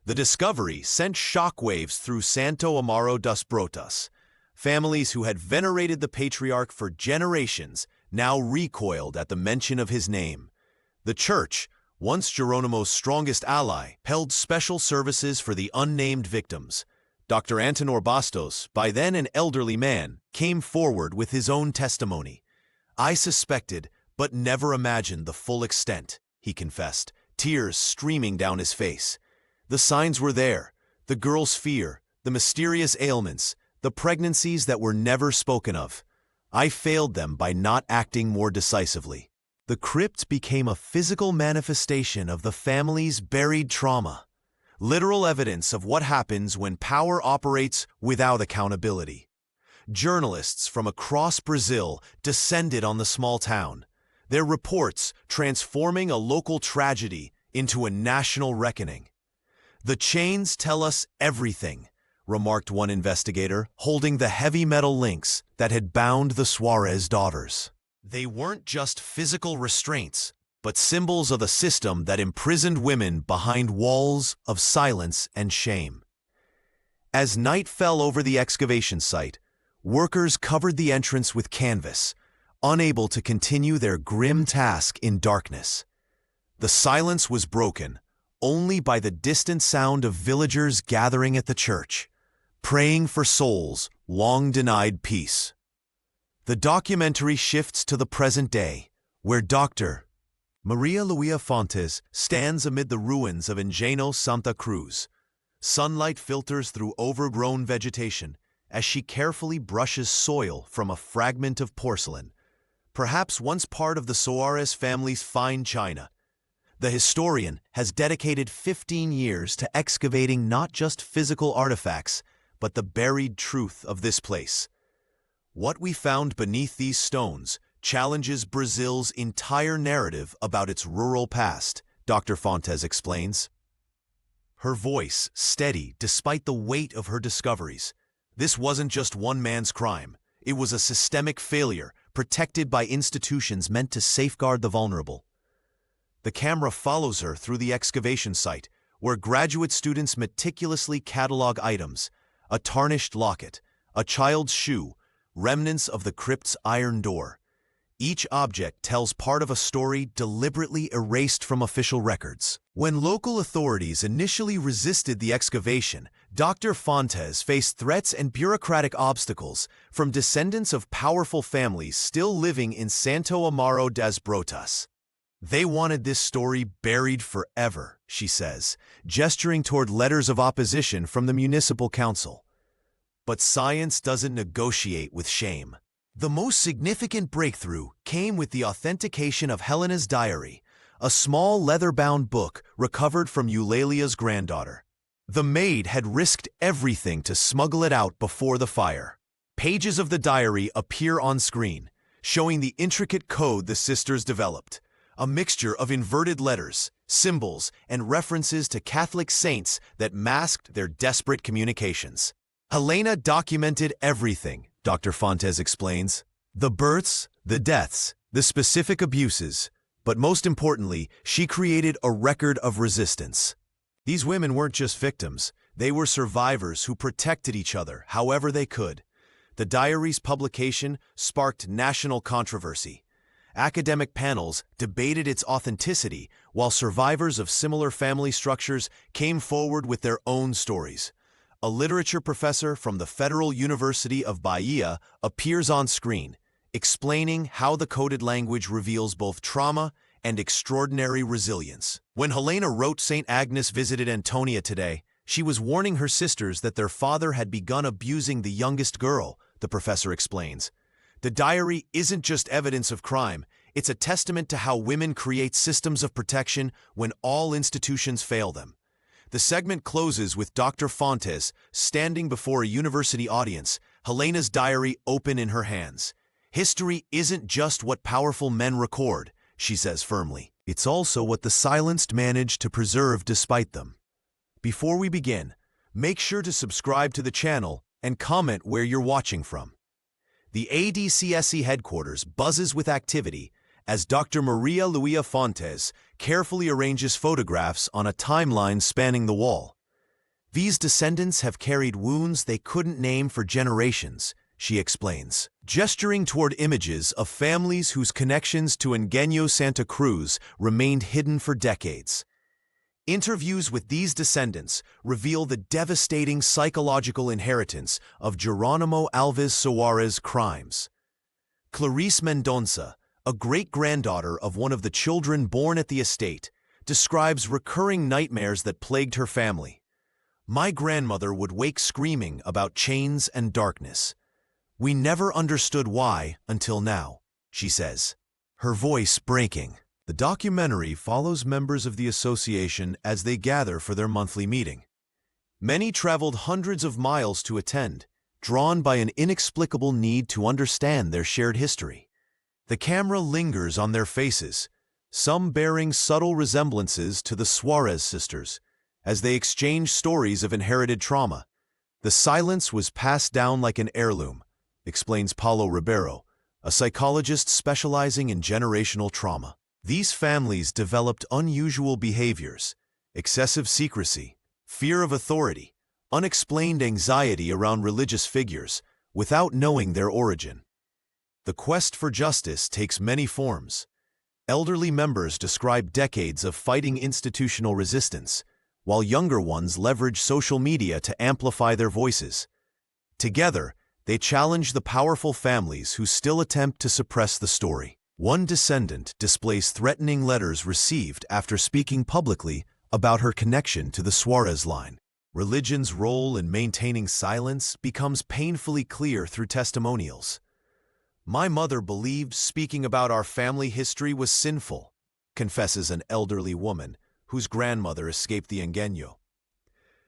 The discovery sent shockwaves through Santo Amaro das Brotas. Families who had venerated the Patriarch for generations now recoiled at the mention of his name. The church, once Geronimo's strongest ally, held special services for the unnamed victims. Dr. Antonor Bastos, by then an elderly man, came forward with his own testimony. "I suspected, but never imagined the full extent," he confessed, tears streaming down his face. "The signs were there: the girl's fear, the mysterious ailments, the pregnancies that were never spoken of. I failed them by not acting more decisively." The crypt became a physical manifestation of the family's buried trauma, literal evidence of what happens when power operates without accountability. Journalists from across Brazil descended on the small town, their reports transforming a local tragedy into a national reckoning. "The chains tell us everything," remarked one investigator, holding the heavy metal links that had bound the Soares daughters. "They weren't just physical restraints, but symbols of a system that imprisoned women behind walls of silence and shame." As night fell over the excavation site, workers covered the entrance with canvas, unable to continue their grim task in darkness. The silence was broken only by the distant sound of villagers gathering at the church, praying for souls long denied peace. The documentary shifts to the present day, where Dr. Maria Luia Fontes stands amid the ruins of Ingenio Santa Cruz. Sunlight filters through overgrown vegetation as she carefully brushes soil from a fragment of porcelain, perhaps once part of the Soares family's fine china. The historian has dedicated 15 years to excavating not just physical artifacts, but the buried truth of this place. "What we found beneath these stones challenges Brazil's entire narrative about its rural past," Dr. Fontes explains. Her voice steady despite the weight of her discoveries. This wasn't just one man's crime. It was a systemic failure, protected by institutions meant to safeguard the vulnerable. The camera follows her through the excavation site, where graduate students meticulously catalog items: a tarnished locket, a child's shoe, remnants of the crypt's iron door. Each object tells part of a story deliberately erased from official records. When local authorities initially resisted the excavation, Dr. Fontes faced threats and bureaucratic obstacles from descendants of powerful families still living in Santo Amaro das Brotas. "They wanted this story buried forever," she says, gesturing toward letters of opposition from the municipal council. But science doesn't negotiate with shame. The most significant breakthrough came with the authentication of Helena's diary, a small leather-bound book recovered from Eulalia's granddaughter. The maid had risked everything to smuggle it out before the fire. Pages of the diary appear on screen, showing the intricate code the sisters developed, a mixture of inverted letters, symbols, and references to Catholic saints that masked their desperate communications. Helena documented everything, Dr. Fontes explains. The births, the deaths, the specific abuses, but most importantly, she created a record of resistance. These women weren't just victims, they were survivors who protected each other however they could. The diary's publication sparked national controversy. Academic panels debated its authenticity, while survivors of similar family structures came forward with their own stories. A literature professor from the Federal University of Bahia appears on screen, explaining how the coded language reveals both trauma and extraordinary resilience. When Helena wrote St. Agnes visited Antonia today, she was warning her sisters that their father had begun abusing the youngest girl, the professor explains. The diary isn't just evidence of crime, it's a testament to how women create systems of protection when all institutions fail them. The segment closes with Dr. Fontes standing before a university audience, Helena's diary open in her hands. History isn't just what powerful men record, she says firmly. It's also what the silenced manage to preserve despite them. Before we begin, make sure to subscribe to the channel and comment where you're watching from. The ADCSE headquarters buzzes with activity as Dr. Maria Luia Fontes carefully arranges photographs on a timeline spanning the wall. These descendants have carried wounds they couldn't name for generations, she explains, gesturing toward images of families whose connections to Ingenio Santa Cruz remained hidden for decades. Interviews with these descendants reveal the devastating psychological inheritance of Geronimo Alves Soares' crimes. Clarice Mendonça, a great-granddaughter of one of the children born at the estate, describes recurring nightmares that plagued her family. My grandmother would wake screaming about chains and darkness. We never understood why until now, she says, her voice breaking. The documentary follows members of the association as they gather for their monthly meeting. Many traveled hundreds of miles to attend, drawn by an inexplicable need to understand their shared history. The camera lingers on their faces, some bearing subtle resemblances to the Soares sisters, as they exchange stories of inherited trauma. The silence was passed down like an heirloom, explains Paulo Ribeiro, a psychologist specializing in generational trauma. These families developed unusual behaviors, excessive secrecy, fear of authority, unexplained anxiety around religious figures, without knowing their origin. The quest for justice takes many forms. Elderly members describe decades of fighting institutional resistance, while younger ones leverage social media to amplify their voices. Together, they challenge the powerful families who still attempt to suppress the story. One descendant displays threatening letters received after speaking publicly about her connection to the Soares line. Religion's role in maintaining silence becomes painfully clear through testimonials. My mother believed speaking about our family history was sinful, confesses an elderly woman whose grandmother escaped the Ingenio.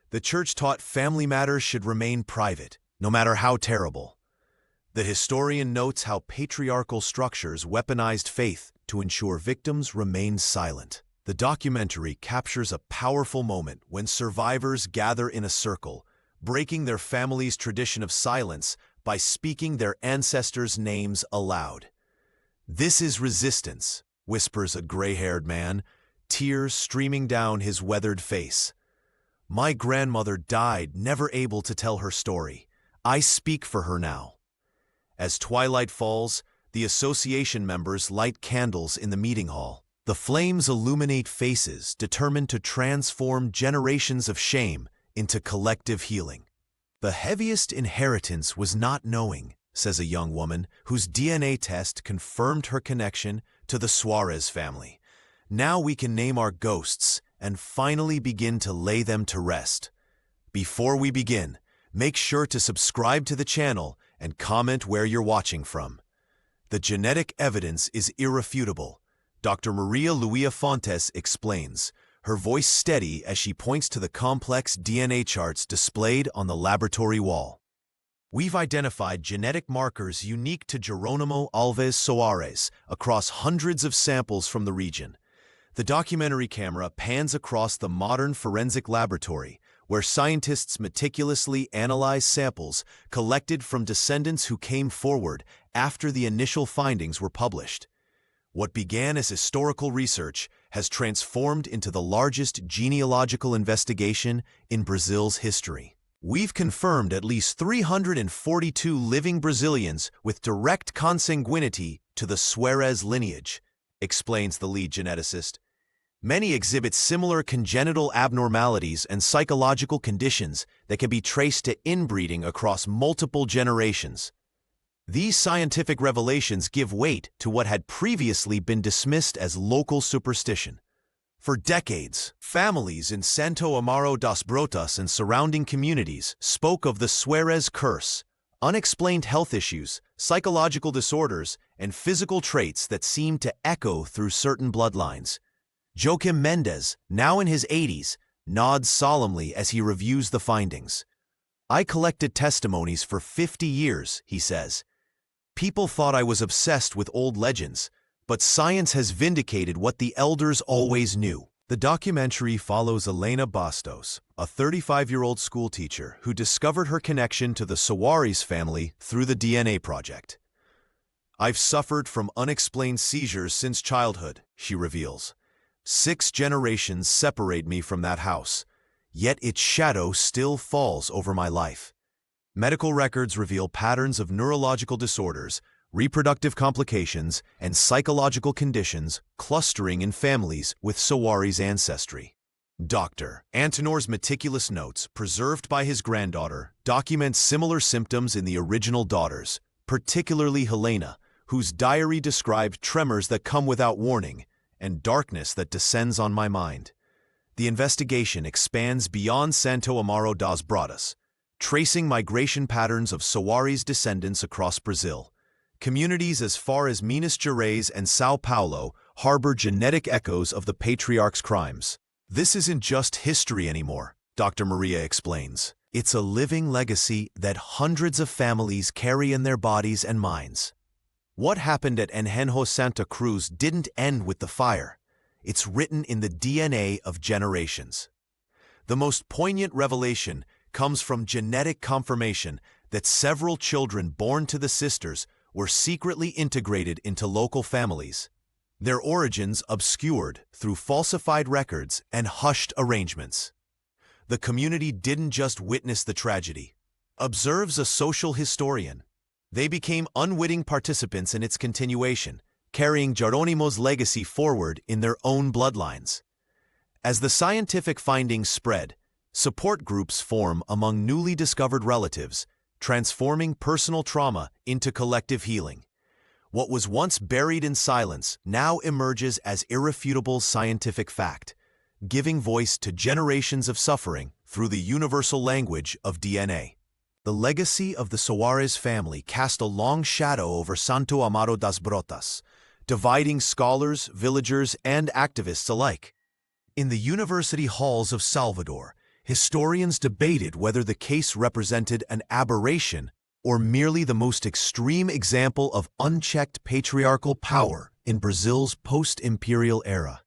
The church taught family matters should remain private, no matter how terrible. The historian notes how patriarchal structures weaponized faith to ensure victims remained silent. The documentary captures a powerful moment when survivors gather in a circle, breaking their family's tradition of silence by speaking their ancestors' names aloud. "This is resistance," whispers a gray-haired man, tears streaming down his weathered face. "My grandmother died never able to tell her story. I speak for her now." As twilight falls, the association members light candles in the meeting hall. The flames illuminate faces determined to transform generations of shame into collective healing. "The heaviest inheritance was not knowing," says a young woman whose DNA test confirmed her connection to the Soares family. "Now we can name our ghosts and finally begin to lay them to rest." Before we begin, make sure to subscribe to the channel and comment where you're watching from. The genetic evidence is irrefutable, Dr. Maria Luia Fontes explains, her voice steady as she points to the complex DNA charts displayed on the laboratory wall. We've identified genetic markers unique to Geronimo Alves Soares across hundreds of samples from the region. The documentary camera pans across the modern forensic laboratory, where scientists meticulously analyze samples collected from descendants who came forward after the initial findings were published. What began as historical research has transformed into the largest genealogical investigation in Brazil's history. We've confirmed at least 342 living Brazilians with direct consanguinity to the Soares lineage, explains the lead geneticist. Many exhibit similar congenital abnormalities and psychological conditions that can be traced to inbreeding across multiple generations. These scientific revelations give weight to what had previously been dismissed as local superstition. For decades, families in Santo Amaro das Brotas and surrounding communities spoke of the Soares curse, unexplained health issues, psychological disorders, and physical traits that seemed to echo through certain bloodlines. Joaquim Mendes, now in his 80s, nods solemnly as he reviews the findings. "I collected testimonies for 50 years," he says. "People thought I was obsessed with old legends, but science has vindicated what the elders always knew." The documentary follows Elena Bastos, a 35-year-old schoolteacher who discovered her connection to the Soares family through the DNA project. "I've suffered from unexplained seizures since childhood," she reveals. 6 generations separate me from that house, yet its shadow still falls over my life. Medical records reveal patterns of neurological disorders, reproductive complications, and psychological conditions clustering in families with Soares ancestry. Dr. Antonor's meticulous notes, preserved by his granddaughter, document similar symptoms in the original daughters, particularly Helena, whose diary described tremors that come without warning and darkness that descends on my mind. The investigation expands beyond Santo Amaro das Brotas, tracing migration patterns of Soares descendants across Brazil. Communities as far as Minas Gerais and São Paulo harbor genetic echoes of the Patriarch's crimes. "This isn't just history anymore," Dr. Maria explains. "It's a living legacy that hundreds of families carry in their bodies and minds." What happened at Engenho Santa Cruz didn't end with the fire. It's written in the DNA of generations. The most poignant revelation comes from genetic confirmation that several children born to the sisters were secretly integrated into local families, their origins obscured through falsified records and hushed arrangements. "The community didn't just witness the tragedy," observes a social historian. "They became unwitting participants in its continuation, carrying Geronimo's legacy forward in their own bloodlines." As the scientific findings spread, support groups form among newly discovered relatives, transforming personal trauma into collective healing. What was once buried in silence now emerges as irrefutable scientific fact, giving voice to generations of suffering through the universal language of DNA. The legacy of the Soares family cast a long shadow over Santo Amaro das Brotas, dividing scholars, villagers, and activists alike. In the university halls of Salvador, historians debated whether the case represented an aberration or merely the most extreme example of unchecked patriarchal power in Brazil's post-imperial era.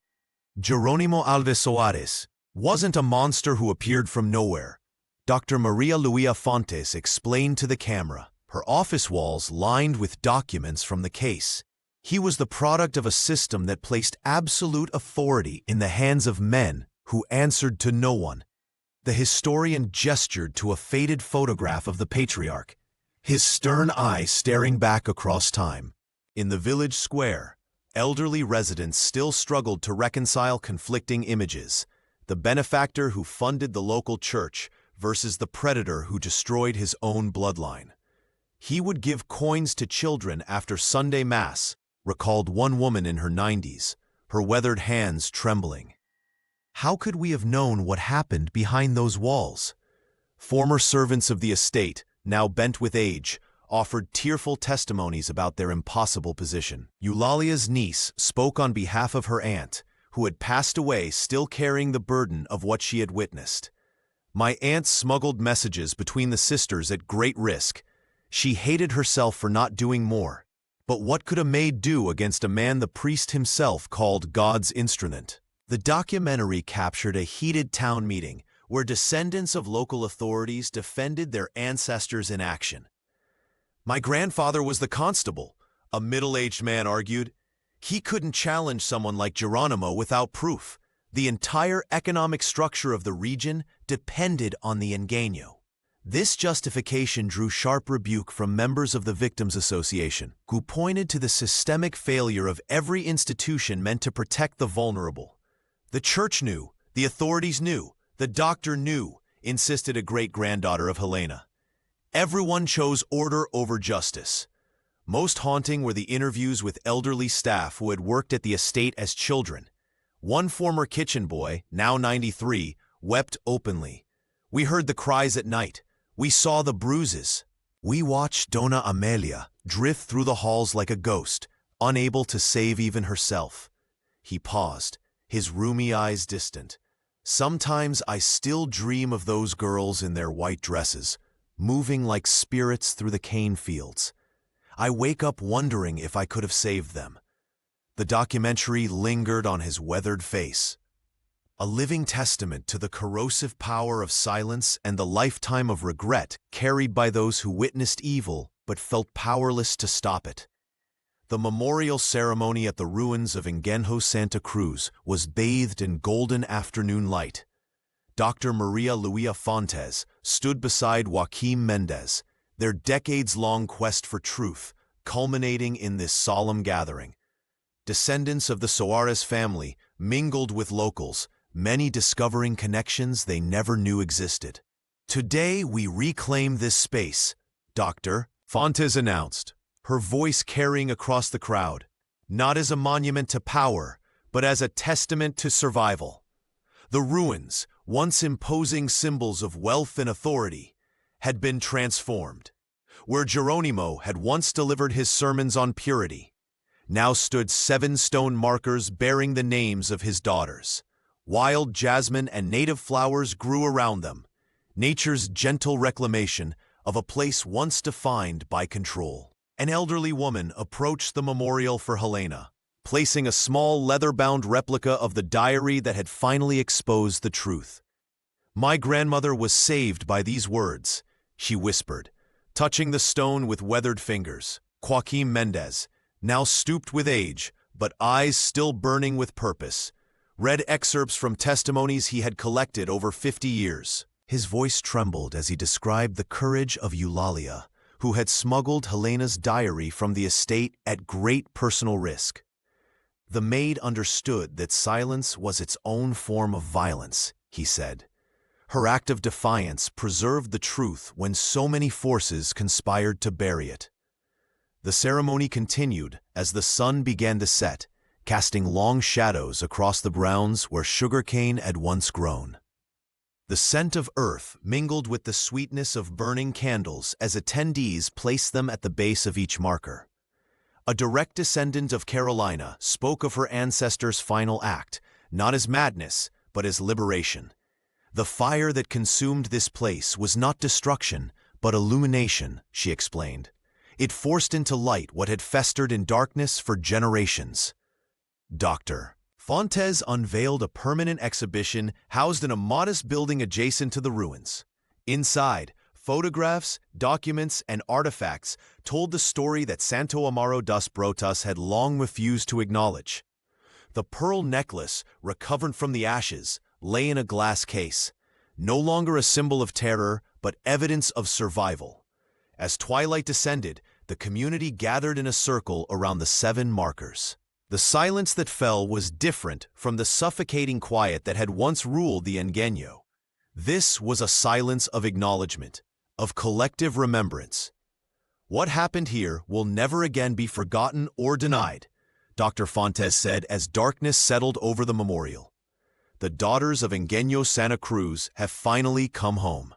Geronimo Alves Soares wasn't a monster who appeared from nowhere. Dr. Maria Luia Fontes explained to the camera, her office walls lined with documents from the case. He was the product of a system that placed absolute authority in the hands of men who answered to no one. The historian gestured to a faded photograph of the patriarch, his stern eye staring back across time. In the village square, elderly residents still struggled to reconcile conflicting images: the benefactor who funded the local church versus the predator who destroyed his own bloodline. "He would give coins to children after Sunday Mass," recalled one woman in her 90s, her weathered hands trembling. How could we have known what happened behind those walls? Former servants of the estate, now bent with age, offered tearful testimonies about their impossible position. Eulalia's niece spoke on behalf of her aunt, who had passed away still carrying the burden of what she had witnessed. "My aunt smuggled messages between the sisters at great risk. She hated herself for not doing more. But what could a maid do against a man the priest himself called God's instrument? The documentary captured a heated town meeting where descendants of local authorities defended their ancestors in action. "My grandfather was the constable," a middle-aged man argued. "He couldn't challenge someone like Geronimo without proof. The entire economic structure of the region depended on the engaño." This justification drew sharp rebuke from members of the Victims Association, who pointed to the systemic failure of every institution meant to protect the vulnerable. "The church knew, the authorities knew, the doctor knew," insisted a great-granddaughter of Helena. "Everyone chose order over justice." Most haunting were the interviews with elderly staff who had worked at the estate as children. One former kitchen boy, now 93, wept openly. "We heard the cries at night. We saw the bruises. We watched Dona Amelia drift through the halls like a ghost, unable to save even herself." He paused, his rheumy eyes distant. "Sometimes I still dream of those girls in their white dresses, moving like spirits through the cane fields. I wake up wondering if I could have saved them." The documentary lingered on his weathered face, a living testament to the corrosive power of silence and the lifetime of regret carried by those who witnessed evil but felt powerless to stop it. The memorial ceremony at the ruins of Ingenjo Santa Cruz was bathed in golden afternoon light. Dr. Maria Luisa Fontes stood beside Joaquim Mendez, their decades-long quest for truth culminating in this solemn gathering. Descendants of the Soares family mingled with locals, many discovering connections they never knew existed. "Today we reclaim this space," Dr. Fontes announced, her voice carrying across the crowd, "not as a monument to power, but as a testament to survival." The ruins, once imposing symbols of wealth and authority, had been transformed. Where Geronimo had once delivered his sermons on purity, now stood 7 stone markers bearing the names of his daughters. Wild jasmine and native flowers grew around them, nature's gentle reclamation of a place once defined by control. An elderly woman approached the memorial for Helena, placing a small leather-bound replica of the diary that had finally exposed the truth. "My grandmother was saved by these words," she whispered, touching the stone with weathered fingers. Joaquim Mendez, now stooped with age, but eyes still burning with purpose, read excerpts from testimonies he had collected over 50 years. His voice trembled as he described the courage of Eulalia, who had smuggled Helena's diary from the estate at great personal risk. "The maid understood that silence was its own form of violence," he said. "Her act of defiance preserved the truth when so many forces conspired to bury it." The ceremony continued as the sun began to set, casting long shadows across the grounds where sugarcane had once grown. The scent of earth mingled with the sweetness of burning candles as attendees placed them at the base of each marker. A direct descendant of Carolina spoke of her ancestors' final act, not as madness, but as liberation. "The fire that consumed this place was not destruction, but illumination," she explained. "It forced into light what had festered in darkness for generations." Dr. Fontes unveiled a permanent exhibition housed in a modest building adjacent to the ruins. Inside, photographs, documents, and artifacts told the story that Santo Amaro das Brotas had long refused to acknowledge. The pearl necklace, recovered from the ashes, lay in a glass case, no longer a symbol of terror, but evidence of survival. As twilight descended, the community gathered in a circle around the 7 markers. The silence that fell was different from the suffocating quiet that had once ruled the engaño. This was a silence of acknowledgement, of collective remembrance. "What happened here will never again be forgotten or denied," Dr. Fontes said as darkness settled over the memorial. "The daughters of Ingenjo Santa Cruz have finally come home."